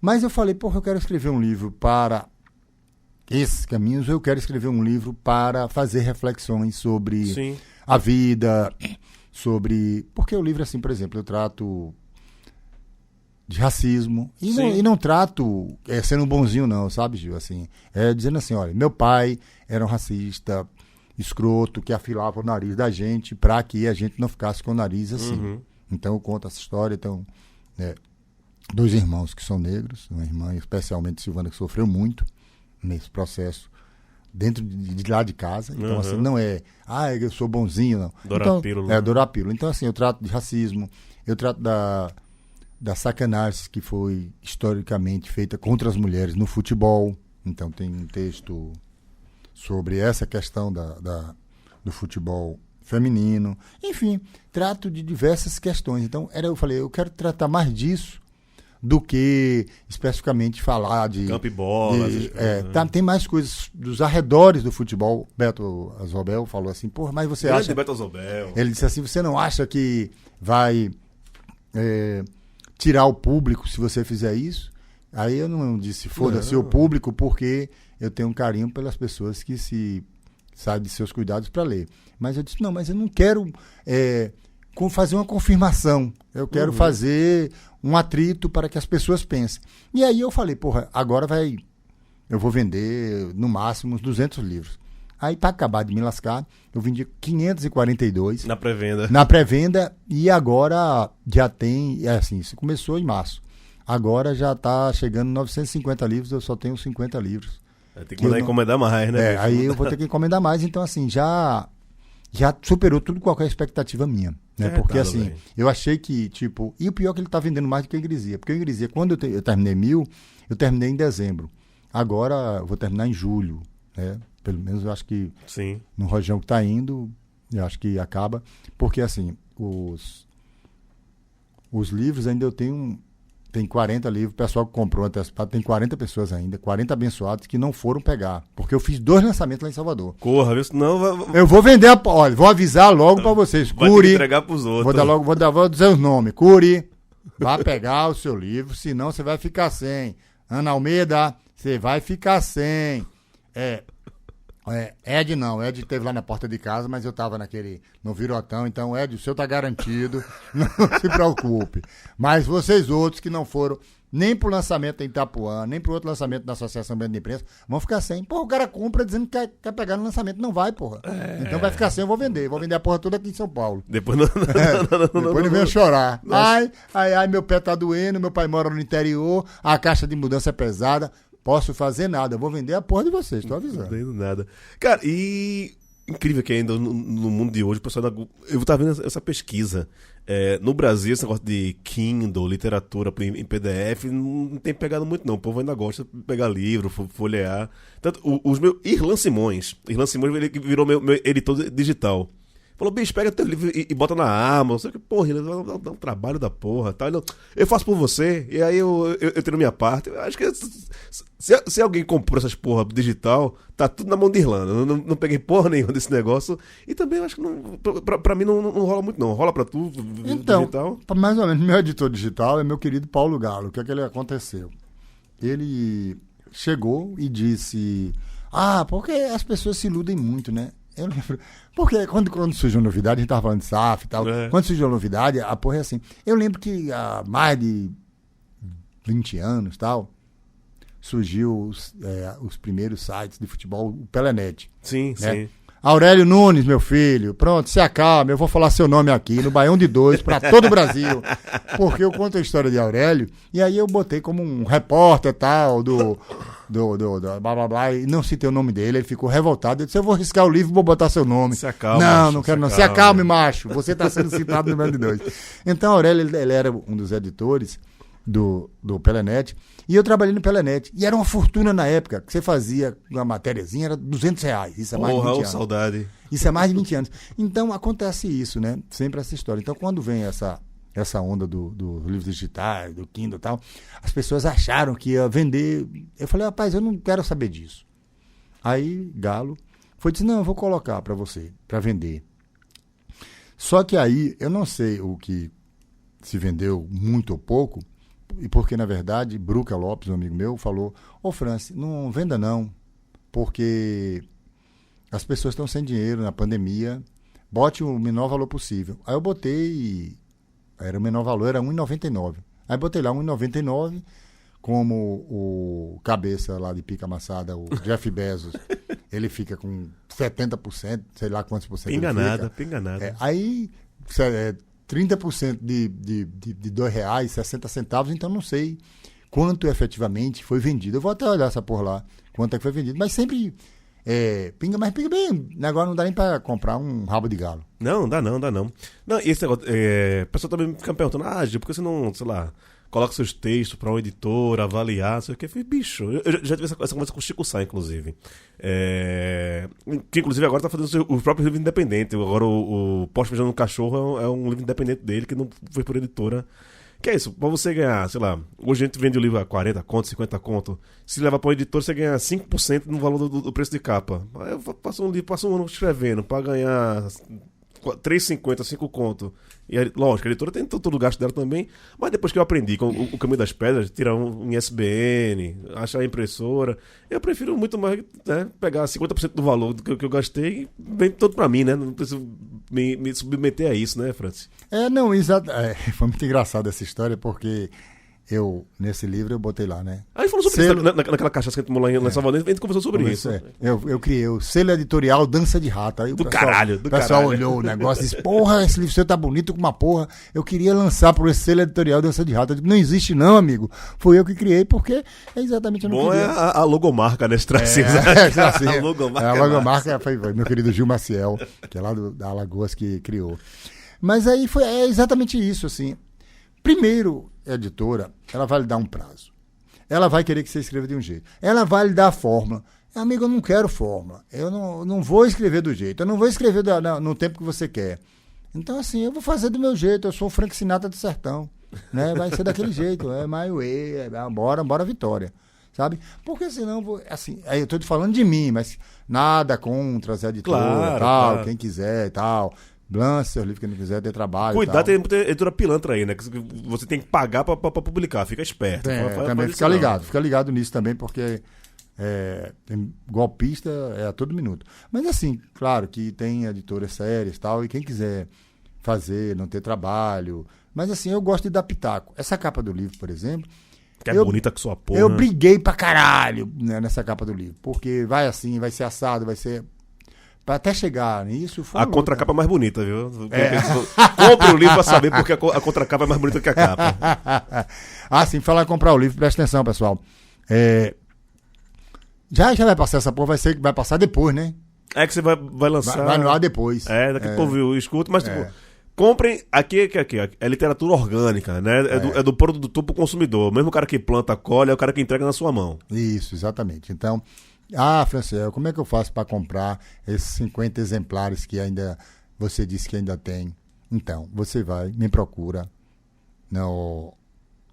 Mas eu falei, eu quero escrever um livro para esses caminhos, eu quero escrever um livro para fazer reflexões sobre a vida, porque o livro, assim, por exemplo, eu trato de racismo, e não trato sendo bonzinho, não, sabe, Gil? Assim, dizendo assim, olha, meu pai era um racista, escroto, que afilava o nariz da gente para que a gente não ficasse com o nariz assim. Então eu conto essa história, então... 2 irmãos que são negros, uma irmã especialmente Silvana, que sofreu muito nesse processo dentro de lá de casa. Então, assim, não é, eu sou bonzinho, não. Dorapílulo. Então, Dorapílulo. Então, assim, eu trato de racismo, eu trato da sacanagem que foi historicamente feita contra as mulheres no futebol. Então, tem um texto sobre essa questão do futebol feminino. Enfim, trato de diversas questões. Então, eu falei, eu quero tratar mais disso do que especificamente falar de... Campo e bola. Tem mais coisas dos arredores do futebol. Beto Azobel falou assim, porra, mas você acha... Beto Azobel. Ele disse assim, você não acha que vai tirar o público se você fizer isso? Aí eu não disse, foda-se o público, porque eu tenho um carinho pelas pessoas que se saem de seus cuidados para ler. Mas eu disse, não, mas eu não quero fazer uma confirmação. Eu quero fazer um atrito para que as pessoas pensem. E aí eu falei, porra, agora eu vou vender no máximo uns 200 livros. Aí, para acabar de me lascar, eu vendi 542. Na pré-venda. Na pré-venda, e agora já tem, assim, isso começou em março. Agora já está chegando 950 livros, eu só tenho 50 livros. Tem que mandar encomendar mais, né? Aí eu vou ter que encomendar mais, então assim, já superou tudo qualquer expectativa minha, né? Porque assim, véio. Eu achei que, tipo, e o pior é que ele tá vendendo mais do que a Ingresia, porque a Ingresia, quando eu terminei 1000, eu terminei em dezembro. Agora eu vou terminar em julho, né? Pelo menos eu acho que Sim. No rojão que tá indo, eu acho que acaba, porque assim, os livros ainda eu tenho... Tem 40 livros, o pessoal que comprou antecipado, tem 40 pessoas ainda, 40 abençoados que não foram pegar. Porque eu fiz 2 lançamentos lá em Salvador. Corra, viu? Senão eu vou vender, olha, vou avisar logo pra vocês. Vai Curi, ter que entregar pros outros. Vou dizer os nomes. Curi, vai pegar o seu livro, senão você vai ficar sem. Ana Almeida, você vai ficar sem. Ed não, Ed esteve lá na porta de casa, mas eu tava no virotão, então Ed, o seu tá garantido, não se preocupe. Mas vocês outros que não foram nem pro lançamento em Itapuã, nem pro outro lançamento da Associação Brasileira de Imprensa, vão ficar sem. Porra, o cara compra dizendo que quer pegar no lançamento, não vai, porra. Então vai ficar sem, eu vou vender a porra toda aqui em São Paulo. Depois Depois ele vem chorar. Ai, meu pé tá doendo, meu pai mora no interior, a caixa de mudança é pesada. Posso fazer nada, eu vou vender a porra de vocês, tô avisando. Não tô nada. Cara, e incrível que ainda no mundo de hoje, o pessoal eu tava vendo essa pesquisa. No Brasil, esse negócio de Kindle, literatura em PDF, não tem pegado muito não. O povo ainda gosta de pegar livro, folhear. Tanto os meus Irlan Simões, ele virou meu editor digital. Falou, bicho, pega teu livro e bota na Amazon. Porra, dá um trabalho da porra. Tá? Eu faço por você, e aí eu tiro minha parte. Eu acho que se alguém comprou essas porra digital, tá tudo na mão de Irlanda. Não peguei porra nenhuma desse negócio. E também eu acho que pra mim não rola muito, não. Rola pra tu, então, digital? Mais ou menos, meu editor digital é meu querido Paulo Galo. O que é que ele aconteceu? Ele chegou e disse... porque as pessoas se iludem muito, né? Eu lembro, porque quando surgiu novidade, a gente tava falando de SAF e tal, quando surgiu a novidade, a porra é assim, eu lembro que há mais de 20 anos tal, surgiu os primeiros sites de futebol, o Pelenet. Sim, né? Sim. Aurélio Nunes, meu filho, pronto, se acalma, eu vou falar seu nome aqui, no Baião de 2, para todo o Brasil, porque eu conto a história de Aurélio, e aí eu botei como um repórter tal, do blá blá blá, e não citei o nome dele, ele ficou revoltado, eu disse, eu vou riscar o livro e vou botar seu nome. Se acalma. Não quero não, se acalme, macho, você está sendo citado no Baião de 2. Então, Aurélio, ele era um dos editores do Pelenet, e eu trabalhei no Pelenet, e era uma fortuna na época, que você fazia uma matériazinha, era R$200, isso é mais de 20 anos. Saudade. Isso é mais de 20 anos. Então, acontece isso, né? Sempre essa história. Então, quando vem essa onda dos livros digitais, do Kindle e tal, as pessoas acharam que ia vender. Eu falei, rapaz, eu não quero saber disso. Aí, Galo disse, não, eu vou colocar para você, para vender. Só que aí, eu não sei o que se vendeu muito ou pouco, e porque, na verdade, Bruca Lopes, um amigo meu, falou, Franci, não venda não, porque as pessoas estão sem dinheiro na pandemia, bote o menor valor possível. Aí eu botei, o menor valor era R$1,99. Aí botei lá R$1,99, como o cabeça lá de pica amassada, o Jeff Bezos, ele fica com 70%, sei lá quantos por cento Pinga nada. Aí... 30% de R$2, 60 centavos, então não sei quanto efetivamente foi vendido. Eu vou até olhar essa porra lá, quanto é que foi vendido. Mas sempre pinga, mas pinga bem. Agora não dá nem pra comprar um rabo de galo. Não, dá não. Não, e esse negócio, o pessoal também fica perguntando, Gil, por que você não, sei lá, coloca seus textos pra um editor, avaliar, não sei o que. Eu falei, bicho, eu já tive essa conversa com o Chico Sá, inclusive. Que inclusive agora tá fazendo o próprio livro independente. Agora o Poste Beijando no Cachorro é um livro independente dele, que não foi por editora. Que é isso, pra você ganhar, sei lá, hoje a gente vende o livro a 40 conto, 50 conto. Se levar pra um editor, você ganha 5% no valor do preço de capa. Aí eu passo um ano escrevendo pra ganhar 3,50, 5 conto. E lógico, a editora tem todo o gasto dela também. Mas depois que eu aprendi com o caminho das pedras, tirar um ISBN, achar a impressora, eu prefiro muito mais, né, pegar 50% do valor do que eu gastei e vem todo pra mim, né? Não preciso me submeter a isso, né, Francis? Não, exato. Foi muito engraçado essa história, porque nesse livro, eu botei lá, né? Aí falou sobre isso, naquela cachaça que a gente tomou lá em Salvador, a gente conversou sobre isso. Eu criei o selo editorial Dança de Rato. Aí o pessoal olhou o negócio e disse, porra, esse livro seu tá bonito com uma porra. Eu queria lançar por esse selo editorial Dança de Rato. Eu digo, não existe não, amigo. Foi eu que criei, porque é exatamente... Bom, é a logomarca, né? A logomarca foi meu querido Gil Maciel, que é lá da Alagoas, que criou. Mas aí é exatamente isso, assim. Primeiro, a editora, ela vai lhe dar um prazo. Ela vai querer que você escreva de um jeito. Ela vai lhe dar a fórmula. Amigo, eu não quero fórmula. Eu não vou escrever do jeito. Eu não vou escrever no tempo que você quer. Então, assim, eu vou fazer do meu jeito. Eu sou o Frank Sinatra do sertão. Né? Vai ser daquele jeito. Bora Vitória. Sabe? Porque senão, assim, aí eu tô te falando de mim, mas nada contra as editoras, claro. Quem quiser e tal. Lance seu livro, quem não quiser ter trabalho. Cuidado, tem muita editora pilantra aí, né? Que você tem que pagar pra publicar, fica esperto. Também fica ligado nisso também, porque tem golpista a todo minuto. Mas assim, claro que tem editoras sérias e tal, e quem quiser fazer, não ter trabalho. Mas assim, eu gosto de dar pitaco. Essa capa do livro, por exemplo. Que é bonita que sua porra. Eu briguei pra caralho, né, nessa capa do livro. Porque vai assim, vai ser assado, vai ser. Pra até chegar nisso... A contracapa é mais bonita, viu? Compre o livro pra saber porque a contracapa é mais bonita que a capa. Sim, falar em comprar o livro, presta atenção, pessoal. Já vai passar essa porra, vai passar depois, né? É que você vai lançar... Vai no ar depois. Daqui a pouco eu escuto, mas tipo... Comprem aqui, é literatura orgânica, né? É do produtor pro consumidor. Mesmo o cara que planta, colhe, é o cara que entrega na sua mão. Isso, exatamente. Então... Franciel, como é que eu faço para comprar esses 50 exemplares que ainda você disse que ainda tem? Então, você me procura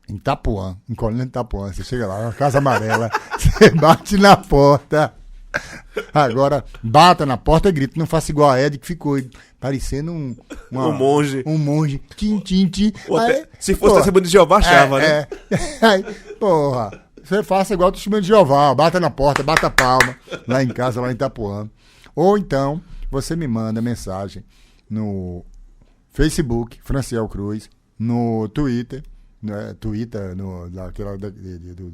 em Itapuã, em Colina de Itapuã. Você chega lá, na Casa Amarela, você bate na porta. Agora, bata na porta e grita. Não faça igual a Ed, que ficou parecendo um monge. Um monge. Tim, tim, tim. Se fosse testemunho de Jeová, achava, né? Porra. Você faça igual o testemunho de Jeová, bata na porta, bata a palma, lá em casa, lá em Itapuã. Ou então, você me manda mensagem no Facebook, Franciel Cruz, no Twitter, do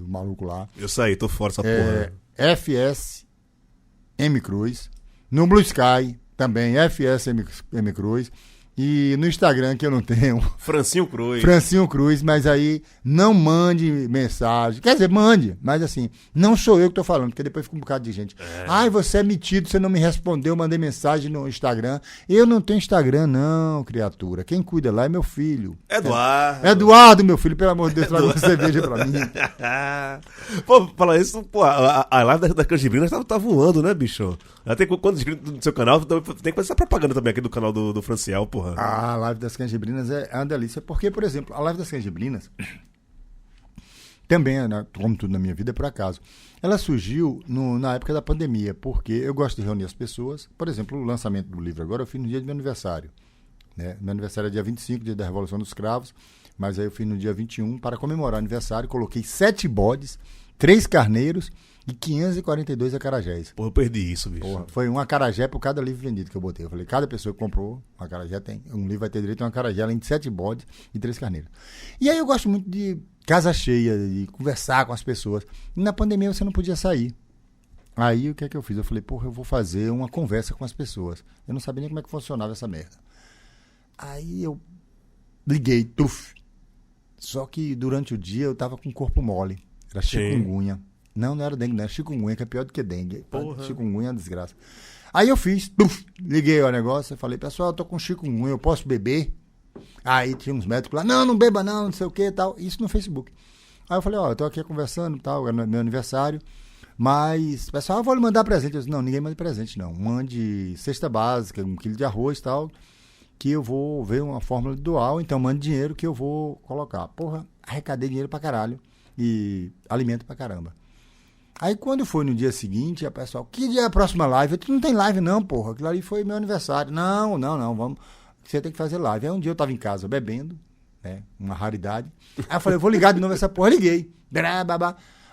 maluco lá. Eu saí, tô fora dessa porra. FSM Cruz. No Blue Sky, também, FSM Cruz. E no Instagram, que eu não tenho... Francinho Cruz, mas aí não mande mensagem. Quer dizer, mande, mas assim, não sou eu que tô falando, porque depois fica um bocado de gente. Você é metido, você não me respondeu, mandei mensagem no Instagram. Eu não tenho Instagram, não, criatura. Quem cuida lá é meu filho. Eduardo, meu filho, pelo amor de Deus, traga uma cerveja pra mim. Pô, falar isso, a live da Canjibrina tá voando, né, bicho? Já tem quantos inscritos no seu canal? Tem que fazer essa propaganda também aqui do canal do Franciel, porra. A live das Canjibrinas é uma delícia, porque, por exemplo, a live das Canjibrinas também, né, como tudo na minha vida, é por acaso. Ela surgiu na época da pandemia, porque eu gosto de reunir as pessoas. Por exemplo, o lançamento do livro agora eu fiz no dia do meu aniversário. Né? Meu aniversário é dia 25, dia da Revolução dos Cravos, mas aí eu fiz no dia 21 para comemorar o aniversário. Coloquei 7 bodes, 3 carneiros e 542 acarajés. Porra, eu perdi isso, bicho. Porra, foi um acarajé por cada livro vendido que eu botei. Eu falei, cada pessoa que comprou um acarajé um livro vai ter direito a um acarajé, além de 7 bodes e 3 carneiros. E aí eu gosto muito de casa cheia, de conversar com as pessoas. E na pandemia você não podia sair. Aí o que é que eu fiz? Eu falei, porra, eu vou fazer uma conversa com as pessoas. Eu não sabia nem como é que funcionava essa merda. Aí eu liguei, tuf. Só que durante o dia eu tava com o corpo mole. Era chikungunya. Não era dengue, não. Era chikungunya, que é pior do que dengue. Porra. Chikungunya é uma desgraça. Aí eu fiz, liguei o negócio, eu falei, pessoal, eu tô com chikungunya, eu posso beber? Aí tinha uns médicos lá, não beba não sei o que e tal. Isso no Facebook. Aí eu falei, ó, eu tô aqui conversando e tal, é meu aniversário. Mas, pessoal, eu vou lhe mandar presente. Eu disse, não, ninguém manda presente, não. Mande cesta básica, 1 quilo de arroz e tal, que eu vou ver uma fórmula de doar, então mande dinheiro que eu vou colocar. Porra, arrecadei dinheiro pra caralho e alimento pra caramba. Aí quando foi no dia seguinte, a pessoa, que dia é a próxima live? Eu disse, não tem live não, porra, aquilo ali foi meu aniversário. Não, vamos, você tem que fazer live. Aí um dia eu tava em casa bebendo, né, uma raridade. Aí eu falei, eu vou ligar de novo essa porra, liguei.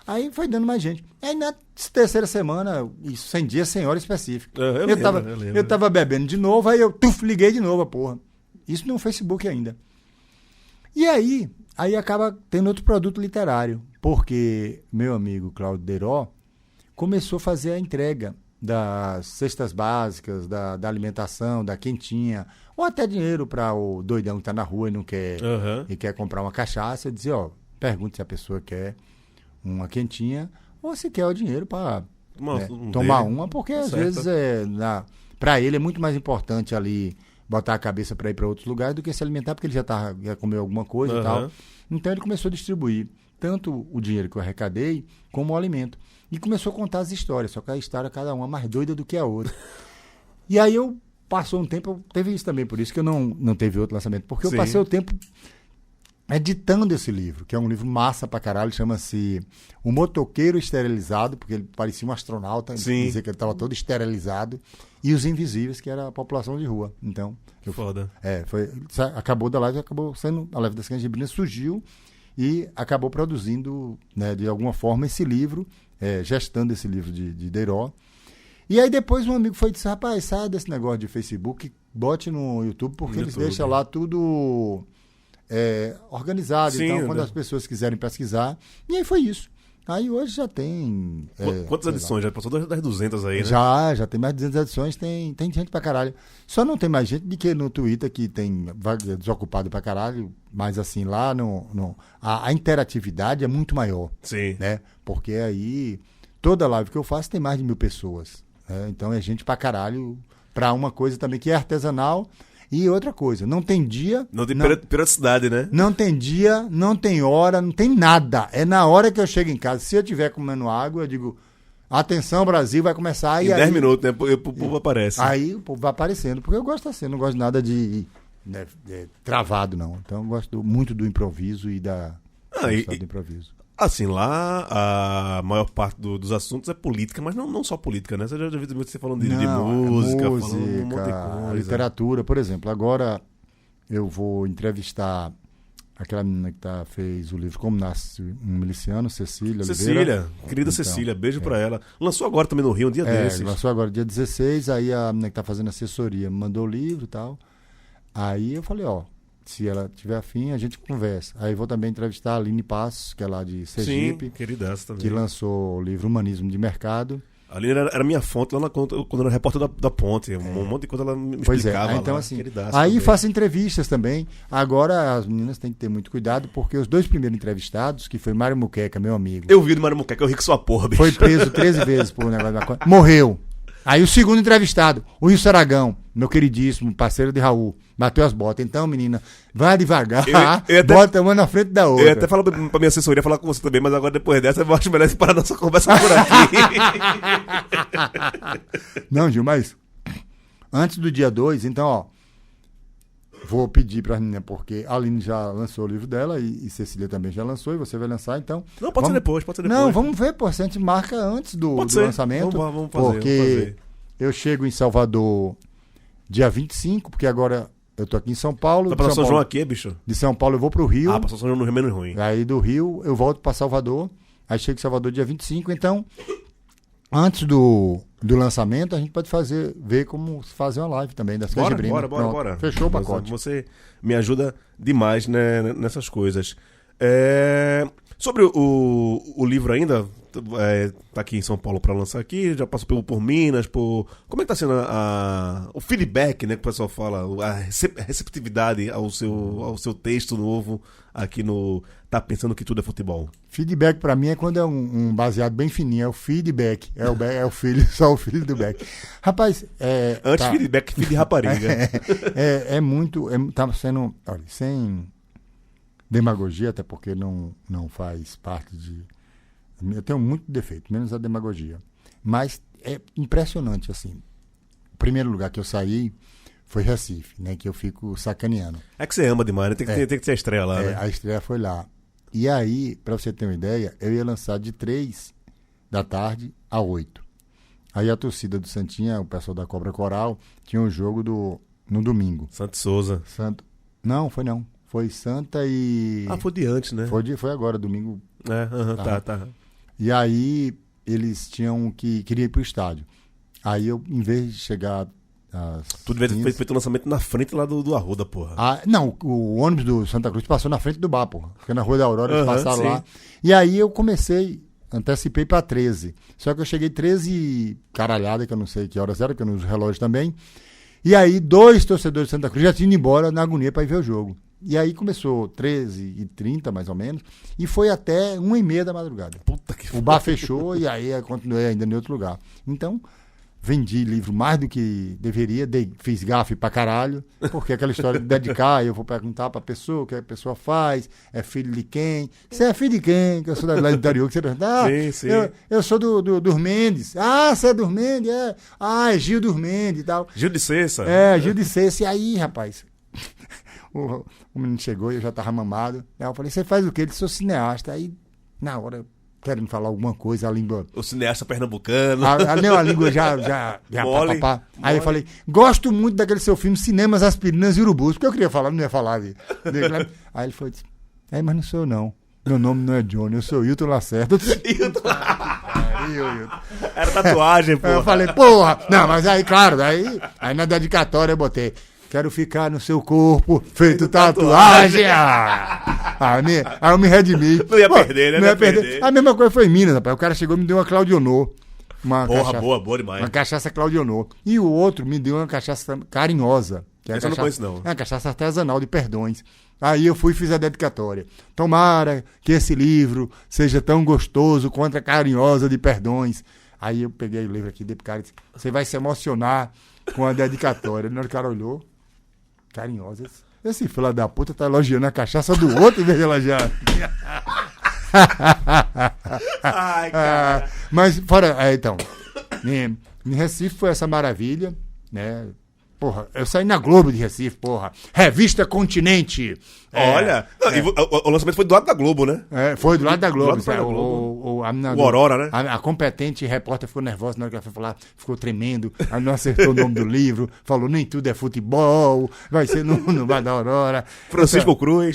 Aí foi dando mais gente. Aí na terceira semana, isso 100 dias, 100 horas específicas. Eu tava bebendo de novo, aí eu liguei de novo a porra. Isso no Facebook ainda. E aí acaba tendo outro produto literário, porque meu amigo Cláudio Deiró começou a fazer a entrega das cestas básicas, da alimentação, da quentinha, ou até dinheiro para o doidão que está na rua e não quer, e quer comprar uma cachaça. Eu dizia, pergunte se a pessoa quer uma quentinha ou se quer o dinheiro para tomar uma, porque às vezes para ele é muito mais importante ali botar a cabeça para ir para outros lugares do que se alimentar, porque ele já comeu alguma coisa e tal. Então ele começou a distribuir tanto o dinheiro que eu arrecadei como o alimento. E começou a contar as histórias, só que a história cada uma mais doida do que a outra. E aí passou um tempo, teve isso também, por isso que eu não teve outro lançamento, porque eu passei o tempo editando esse livro, que é um livro massa pra caralho, chama-se O Motoqueiro Esterilizado, porque ele parecia um astronauta, dizia que ele estava todo esterilizado, e Os Invisíveis, que era a população de rua. Então, foda. Acabou da live, acabou sendo, a Live das Canjibrinas surgiu e acabou produzindo, né, de alguma forma, esse livro, gestando esse livro de Deiró. E aí depois um amigo foi e disse, rapaz, sai desse negócio de Facebook, bote no YouTube, porque eles deixam lá tudo organizado. Sim, então, quando as pessoas quiserem pesquisar. E aí foi isso. Aí hoje já tem... Quantas edições? Já passou das 200 aí, né? Já tem mais de 200 edições, tem gente pra caralho. Só não tem mais gente do que no Twitter, que tem desocupado pra caralho, mas assim, lá a interatividade é muito maior. Sim. Né? Porque aí, toda live que eu faço tem mais de 1000 pessoas. Né? Então é gente pra caralho, pra uma coisa também que é artesanal. E outra coisa, não tem dia... Não tem periodicidade, né? Não tem dia, não tem hora, não tem nada. É na hora que eu chego em casa. Se eu estiver comendo água, eu digo, atenção, Brasil, vai começar. Em 10 minutos, né? O povo aparece. Aí o povo vai aparecendo, porque eu gosto assim, não gosto de nada de travado, não. Então eu gosto muito do improviso e do improviso. Assim, lá a maior parte dos assuntos é política, mas não só política, né? Você já viu você falando de música, falando um monte de coisa. Literatura, por exemplo. Agora eu vou entrevistar aquela menina que fez o livro Como Nasce um Miliciano, Cecília Oliveira. Querida então, Cecília, beijo pra ela. Lançou agora também no Rio, um dia desses. Lançou agora dia 16, aí a menina que tá fazendo assessoria me mandou o livro e tal. Aí eu falei, se ela tiver afim, a gente conversa. Aí vou também entrevistar a Aline Passos, que é lá de Sergipe. Sim, queridaça também. Que lançou o livro Humanismo de Mercado. A Aline era minha fonte lá quando eu era repórter da Ponte. Um monte de coisa ela me explicava. Então, lá, assim, aí também. Faço entrevistas também. Agora as meninas têm que ter muito cuidado, porque os 2 primeiros entrevistados, que foi Mário Muqueca, meu amigo. Eu vi do Mário Muqueca, eu ri com sua porra, bicho. Foi preso 13 vezes por negócio da conta. Morreu. Aí o segundo entrevistado, o Wilson Aragão, meu queridíssimo parceiro de Raul, bateu as botas. Então, menina, vai devagar, bota uma na frente da outra. Eu ia até falar pra minha assessoria, falar com você também, mas agora depois dessa eu acho melhor parar nossa conversa por aqui. Não, Gil, mas antes do dia 2, então, vou pedir pra menina, porque a Aline já lançou o livro dela e Cecília também já lançou e você vai lançar, então... Não, pode ser depois. Não, vamos ver, se a gente marca antes do lançamento. Vamos fazer. Porque eu chego em Salvador dia 25, porque agora eu tô aqui em São Paulo. Tá pra São João aqui, bicho? De São Paulo eu vou pro Rio. Pra São João no Rio é menos ruim. Aí do Rio eu volto pra Salvador, aí chego em Salvador dia 25, então... Antes do lançamento, a gente pode ver como fazer uma live também das Canjibrinas. Bora. Fechou o pacote. Você me ajuda demais, né, nessas coisas. Sobre o livro ainda, tá aqui em São Paulo pra lançar aqui, já passou por Minas, por... Como é que tá sendo o feedback, né, que o pessoal fala, a receptividade ao seu texto novo aqui no Tá Pensando Que Tudo é Futebol? Feedback pra mim é quando é um baseado bem fininho, é o feedback, é o filho, só o filho do back. Rapaz, Antes feedback, filho de rapariga. Tá sendo, olha, sem demagogia, até porque não faz parte de... Eu tenho muito defeito, menos a demagogia. Mas é impressionante, assim. O primeiro lugar que eu saí foi Recife, né? Que eu fico sacaneando. É que você ama demais, né? Tem que ser a estreia lá, né? A estreia foi lá. E aí, pra você ter uma ideia, eu ia lançar de 3 da tarde a 8. Aí a torcida do Santinha, o pessoal da Cobra Coral, tinha um jogo no domingo. Santo Souza. Não, foi não. Foi Santa e... Foi de antes, né? Foi agora, domingo. Tá. E aí, eles queriam ir pro estádio. Aí eu, em vez de chegar às... Tu devia ter feito o lançamento na frente lá do Arruda, porra. Não, o ônibus do Santa Cruz passou na frente do bar, porra. Porque na Rua da Aurora eles passaram sim. lá. E aí eu antecipei pra 13. Só que eu cheguei 13 caralhada, que eu não sei que horas era, que eu não uso relógio também. E aí 2 torcedores de Santa Cruz já tinham ido embora na agonia pra ir ver o jogo. E aí começou 13h30, mais ou menos, e foi até 1h30 da madrugada. Puta que O bar fechou e aí eu continuei ainda em outro lugar. Então, vendi livro mais do que deveria, fiz gafe pra caralho, porque aquela história de dedicar, eu vou perguntar pra pessoa o que a pessoa faz, é filho de quem? Você é filho de quem? Que eu sou lá do interior, que você pergunta, sim. Eu sou dos Mendes. Você é dos Mendes? É Gil dos Mendes e tal. Gil de Cessa. Gil de Cessa. E aí, rapaz... O menino chegou e eu já tava mamado. Aí eu falei, você faz o quê? Ele disse, sou cineasta. Aí, na hora, querendo falar alguma coisa, a língua... O cineasta pernambucano. A língua já Mole. Aí eu falei, gosto muito daquele seu filme Cinemas, Aspirinas e Urubus, porque eu queria falar, não ia falar dele. Aí ele foi, disse, mas não sou eu não. Meu nome não é Johnny, eu sou Hilton Lacerda. Era tatuagem, porra. Eu falei, porra! Não, mas aí, claro, aí na dedicatória eu botei... Quero ficar no seu corpo, feito tatuagem. Aí eu me redimi. Não ia perder, né? Não ia perder. A mesma coisa foi em Minas, rapaz. O cara chegou e me deu uma Claudionor. Boa demais. Uma cachaça Claudionor. E o outro me deu uma cachaça carinhosa. Que Essa eu não conheço, não. É uma cachaça artesanal de Perdões. Aí eu fui e fiz a dedicatória. Tomara que esse livro seja tão gostoso quanto a carinhosa de Perdões. Aí eu peguei o livro aqui, dei pro cara e disse, você vai se emocionar com a dedicatória. Na hora que o cara olhou, carinhosa. Esse filho da puta tá elogiando a cachaça do outro em vez de elogiar. Ai, cara. Mas, fora. Então, em Recife foi essa maravilha, né? Porra, eu saí na Globo de Recife, porra. Revista Continente. Olha, o lançamento foi do lado da Globo, né? Foi do lado da Globo. O Aurora, né? A competente repórter ficou nervosa na hora que ela foi falar, ficou tremendo, aí não acertou o nome do livro, falou, nem tudo é futebol, vai ser no Bar da Aurora. Francisco Cruz.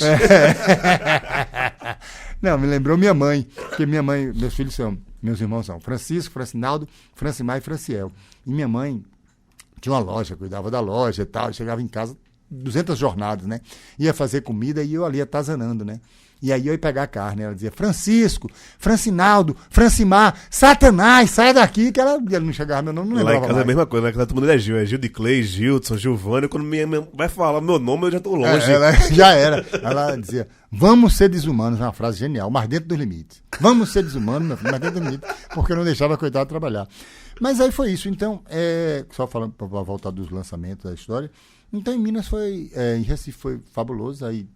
Não, me lembrou minha mãe, porque meus filhos meus irmãos são Francisco, Francinaldo, Francimar e Franciel. E minha mãe tinha uma loja, cuidava da loja e tal, chegava em casa 200 jornadas, né? Ia fazer comida e eu ali atazanando, né? E aí eu ia pegar a carne, ela dizia, Francisco, Francinaldo, Francimar, Satanás, sai daqui, que ela não chegava, meu nome não lembrava. Lá em casa mais. é a mesma coisa, lá em casa todo mundo é Gil de Clay, Gilson, Gilvânio, quando minha vai falar meu nome eu já tô longe. Ela já era, ela dizia, vamos ser desumanos, uma frase genial, mas dentro dos limites. Vamos ser desumanos, meu filho, mas dentro dos limites, porque eu não deixava a coitada trabalhar. Mas aí foi isso, então, só falando para voltar dos lançamentos da história, então em Minas em Recife foi fabuloso, aí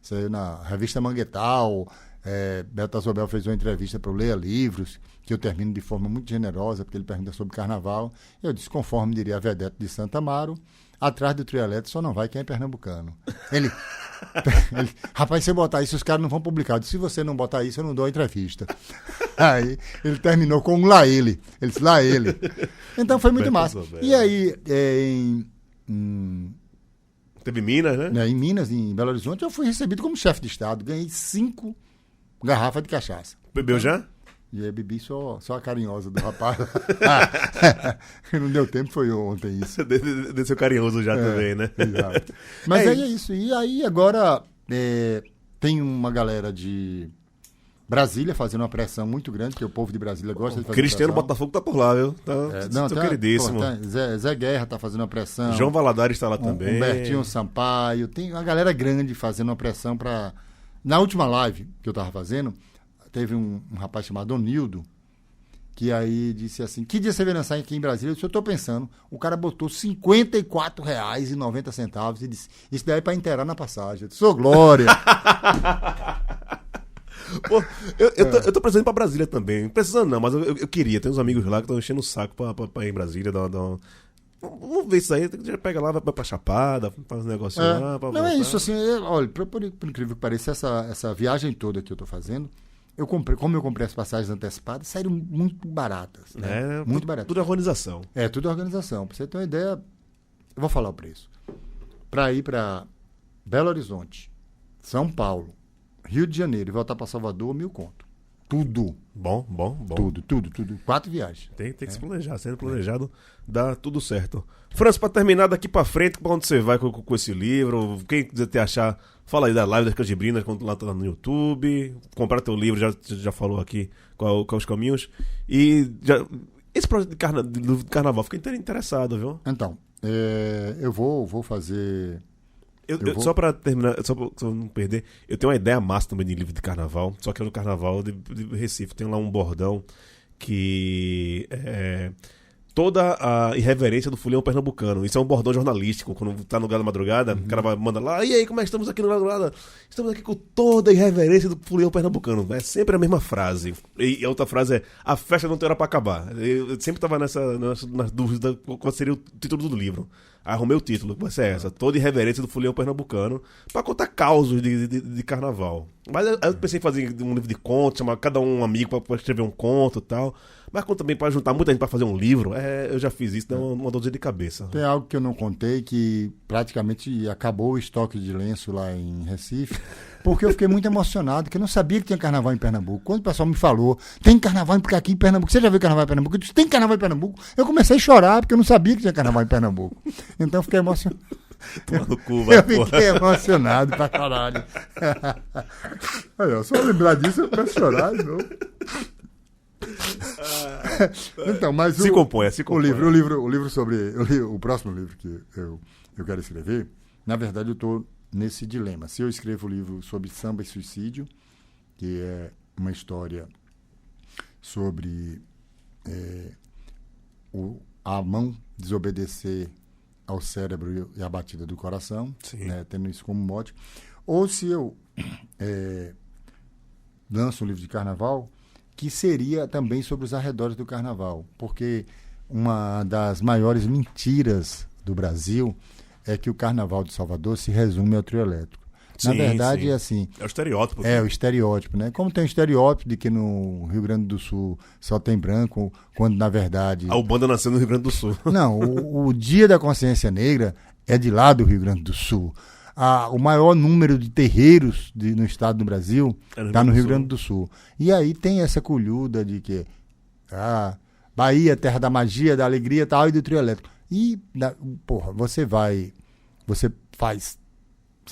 saiu na revista Manguetal, Beto Azobel fez uma entrevista para o Leia Livros, que eu termino de forma muito generosa, porque ele pergunta sobre carnaval, eu disse, conforme diria a Vedete de Santa Amaro, atrás do trio elétrico só não vai quem é pernambucano. Ele rapaz, se eu botar isso, os caras não vão publicar. Eu disse, se você não botar isso, eu não dou a entrevista. Aí ele terminou com um lá ele. Ele disse, lá ele. Então foi muito massa. E aí, teve Minas, né? Em Minas, em Belo Horizonte, eu fui recebido como chefe de Estado. Ganhei 5 garrafas de cachaça. Bebeu já? E aí bebi só a carinhosa do rapaz. Não deu tempo, foi ontem isso. Desceu carinhoso já também, né? Exato. Mas aí é isso. E aí agora tem uma galera de Brasília fazendo uma pressão muito grande, que o povo de Brasília gosta de fazer Cristiano pressão. Botafogo tá por lá, viu? Seu queridíssimo. Zé Guerra tá fazendo uma pressão. João Valadares está lá também. Humbertinho Sampaio. Tem uma galera grande fazendo uma pressão para... Na última live que eu tava fazendo, teve um rapaz chamado Onildo, que aí disse assim, que dia você vai lançar aqui em Brasília? Eu disse, eu tô pensando. O cara botou R$ 54,90 e disse, isso daí é para inteirar na passagem. Eu disse, ô glória! Pô, eu tô precisando ir pra Brasília também. Precisando não, mas eu queria. Tem uns amigos lá que estão enchendo o saco pra ir em Brasília. Vamos ver isso aí. Já pega lá, vai pra Chapada, faz um negócio lá. Pra não voltar. é isso, assim. Olha, por incrível que pareça, essa viagem toda que eu tô fazendo, como eu comprei as passagens antecipadas, saíram muito baratas. Né? Muito baratas. Tudo organização. Tudo organização. Pra você ter uma ideia, eu vou falar o preço. Pra ir pra Belo Horizonte, São Paulo, Rio de Janeiro e voltar para Salvador, 1.000 conto. Tudo. Bom. Tudo. 4 viagens. Tem que se planejar. Sendo planejado, dá tudo certo. França, para terminar daqui para frente, para onde você vai com esse livro? Quem quiser te achar, fala aí da live das Canjibrinas, quando lá tá no YouTube. Comprar teu livro, já falou aqui qual os caminhos. E esse projeto de carnaval, fiquei interessado, viu? Então, eu vou fazer... Só pra terminar, só pra não perder, eu tenho uma ideia massa também de livro de carnaval, só que é no carnaval de Recife. Tem lá um bordão que é toda a irreverência do fulião pernambucano. Isso é um bordão jornalístico. Quando tá no Galo da Madrugada, o cara manda lá, e aí, como é que estamos aqui no Galo da Madrugada? Estamos aqui com toda a irreverência do fulião pernambucano. É sempre a mesma frase. E a outra frase é, a festa não tem hora pra acabar. Eu sempre tava nas dúvidas qual seria o título do livro. Arrumei o título, vai ser essa, toda irreverência do fulião pernambucano, pra contar causos de carnaval. Mas eu pensei em fazer um livro de contos, chamar cada um amigo pra escrever um conto e tal. Mas como também para juntar muita gente pra fazer um livro, eu já fiz isso, dá uma dor de cabeça. Tem algo que eu não contei, que praticamente acabou o estoque de lenço lá em Recife, porque eu fiquei muito emocionado, porque eu não sabia que tinha carnaval em Pernambuco. Quando o pessoal me falou, tem carnaval aqui em Pernambuco, você já viu carnaval em Pernambuco? Eu disse, tem carnaval em Pernambuco? Eu comecei a chorar, porque eu não sabia que tinha carnaval em Pernambuco. Então eu fiquei emocionado. Eu fiquei emocionado pra caralho. Olha, só lembrar disso eu começo a chorar de novo. Então, mas se compõe. O livro sobre o próximo livro que eu quero escrever, na verdade eu estou nesse dilema. Se eu escrevo o livro sobre samba e suicídio, que é uma história sobre a mão desobedecer ao cérebro e à batida do coração, né, tendo isso como mote, ou se eu lanço um livro de carnaval, que seria também sobre os arredores do carnaval, porque uma das maiores mentiras do Brasil é que o carnaval de Salvador se resume ao trio elétrico. Na verdade, é assim... É o estereótipo. É o estereótipo, né? Como tem o estereótipo de que no Rio Grande do Sul só tem branco, quando na verdade... A Ubanda nasceu no Rio Grande do Sul. Não, o Dia da Consciência Negra é de lá do Rio Grande do Sul. O maior número de terreiros no estado do Brasil está no Rio Grande do Sul. E aí tem essa colhuda de que Bahia, terra da magia, da alegria tal, e do trio elétrico. E, você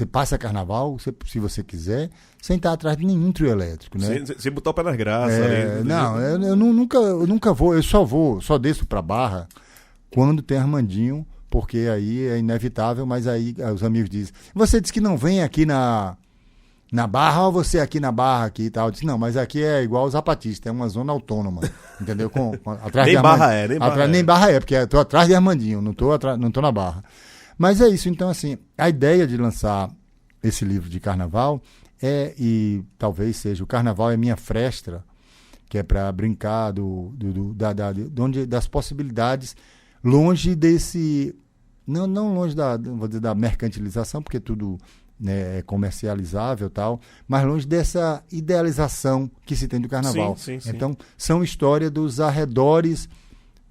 passa carnaval, se você quiser, sem estar atrás de nenhum trio elétrico, né? Sem botar o pé nas graças. Eu nunca vou, eu só desço pra Barra quando tem Armandinho, porque aí é inevitável, mas aí os amigos dizem, você disse que não vem aqui na Barra, ou você aqui na Barra aqui e tal. Eu disse, não, mas aqui é igual o Zapatista, é uma zona autônoma, entendeu? Atrás nem de Barra nem Barra é, porque eu tô atrás de Armandinho, não tô na Barra. Mas é isso, então assim, a ideia de lançar esse livro de carnaval e talvez seja, o carnaval é minha fresta, que é para brincar das possibilidades, longe desse, não longe vou dizer, da mercantilização, porque tudo, né, é comercializável e tal, mas longe dessa idealização que se tem do carnaval. Sim. Então, são histórias dos arredores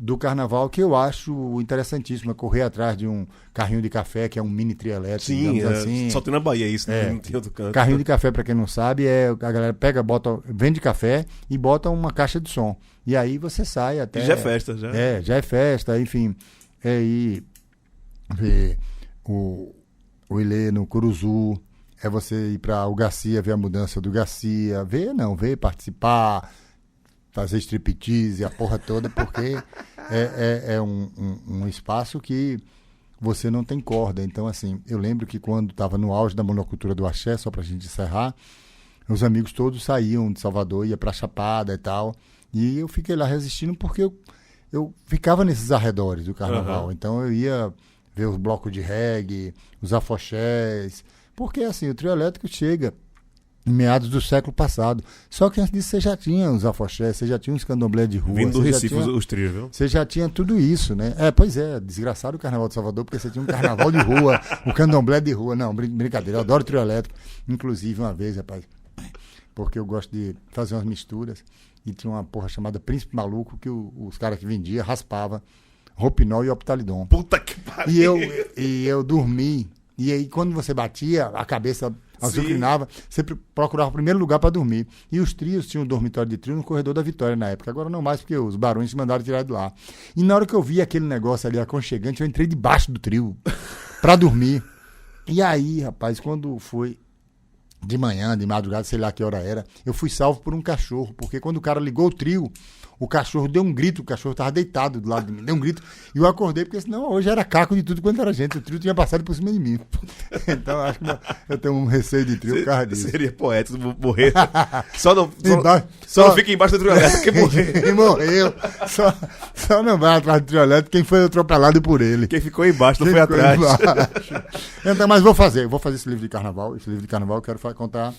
do carnaval, que eu acho interessantíssimo, é correr atrás de um carrinho de café, que é um mini trio elétrico, digamos assim. Só tem na Bahia isso, né? Não tem outro canto. Carrinho de café, para quem não sabe, a galera vende café e bota uma caixa de som. E aí você sai até... E já é festa, já. Já é festa, enfim. E ver o Ilê no Curuzu, é você ir para o Garcia, ver a mudança do Garcia, ver, participar, fazer striptease, a porra toda, porque é um espaço que você não tem corda. Então, assim, eu lembro que quando estava no auge da monocultura do axé, só pra gente encerrar, meus amigos todos saíam de Salvador, ia pra Chapada e tal, e eu fiquei lá resistindo porque eu ficava nesses arredores do carnaval. Uhum. Então eu ia ver os blocos de reggae, os afoxés, porque assim, o trio elétrico chega em meados do século passado. Só que antes disso você já tinha os afoxés, você já tinha os candomblé de rua. Vindo do você já Recife, tinha- os trios, viu? Você já tinha tudo isso, né? Pois é, desgraçado o Carnaval de Salvador, porque você tinha um carnaval de rua, o candomblé de rua. Não, brincadeira, eu adoro trio elétrico. Inclusive, uma vez, rapaz, porque eu gosto de fazer umas misturas, e tinha uma porra chamada Príncipe Maluco, que os caras que vendiam raspava Ropinol e Optalidon. Puta que pariu. E eu dormi, e aí quando você batia, a cabeça azucrinava, você procurava o primeiro lugar para dormir. E os trios tinham um dormitório de trio no Corredor da Vitória na época. Agora não mais, porque os barões se mandaram tirar de lá. E na hora que eu vi aquele negócio ali aconchegante, eu entrei debaixo do trio para dormir. E aí, rapaz, quando foi de manhã, de madrugada, sei lá que hora era, eu fui salvo por um cachorro, porque quando o cara ligou o trio, o cachorro deu um grito, o cachorro estava deitado do lado de mim, deu um grito, e eu acordei, porque senão hoje era caco de tudo quanto era gente, o trio tinha passado por cima de mim. Então acho que eu tenho um receio de trio por causa disso. Seria poético morrer. Só não Só fica embaixo do trio elétrico que morrer. E morreu. Só não vai atrás do trio elétrico quem foi atropelado por ele. Quem ficou embaixo não Quem foi ficou atrás. embaixo. Então, mas vou fazer esse livro de carnaval. Esse livro de carnaval eu quero contar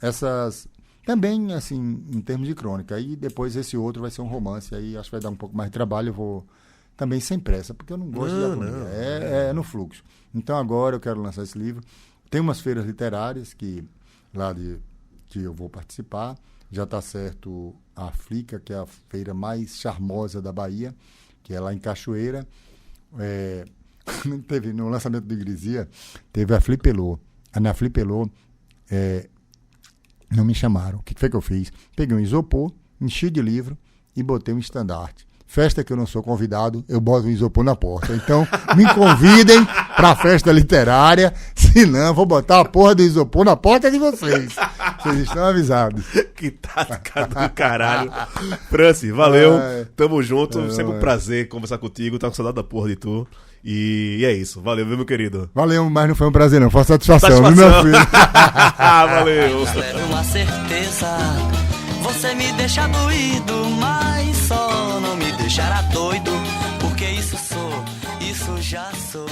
essas... Também, assim, em termos de crônica. E depois esse outro vai ser um romance. Aí acho que vai dar um pouco mais de trabalho. Eu vou também sem pressa, porque eu não gosto de agonia. É no fluxo. Então agora eu quero lançar esse livro. Tem umas feiras literárias que eu vou participar. Já está certo a Flica, que é a feira mais charmosa da Bahia, que é lá em Cachoeira. Teve no lançamento do Igresia, teve a Flipelô. Na Flipelô, não me chamaram. O que foi que eu fiz? Peguei um isopor, enchi de livro e botei um estandarte. Festa que eu não sou convidado, eu boto um isopor na porta. Então, me convidem pra festa literária, senão eu vou botar a porra do isopor na porta de vocês. Vocês estão avisados. Que tática do caralho. Franci, valeu. Tamo junto. Sempre um prazer conversar contigo. Tá com saudade da porra de tu. E é isso. Valeu, viu, meu querido? Valeu, mas não foi um prazer, não. Foi uma satisfação, viu, meu filho? Valeu. Espero uma certeza. Você me deixa doído, mas só não me deixará doido. Porque isso já sou.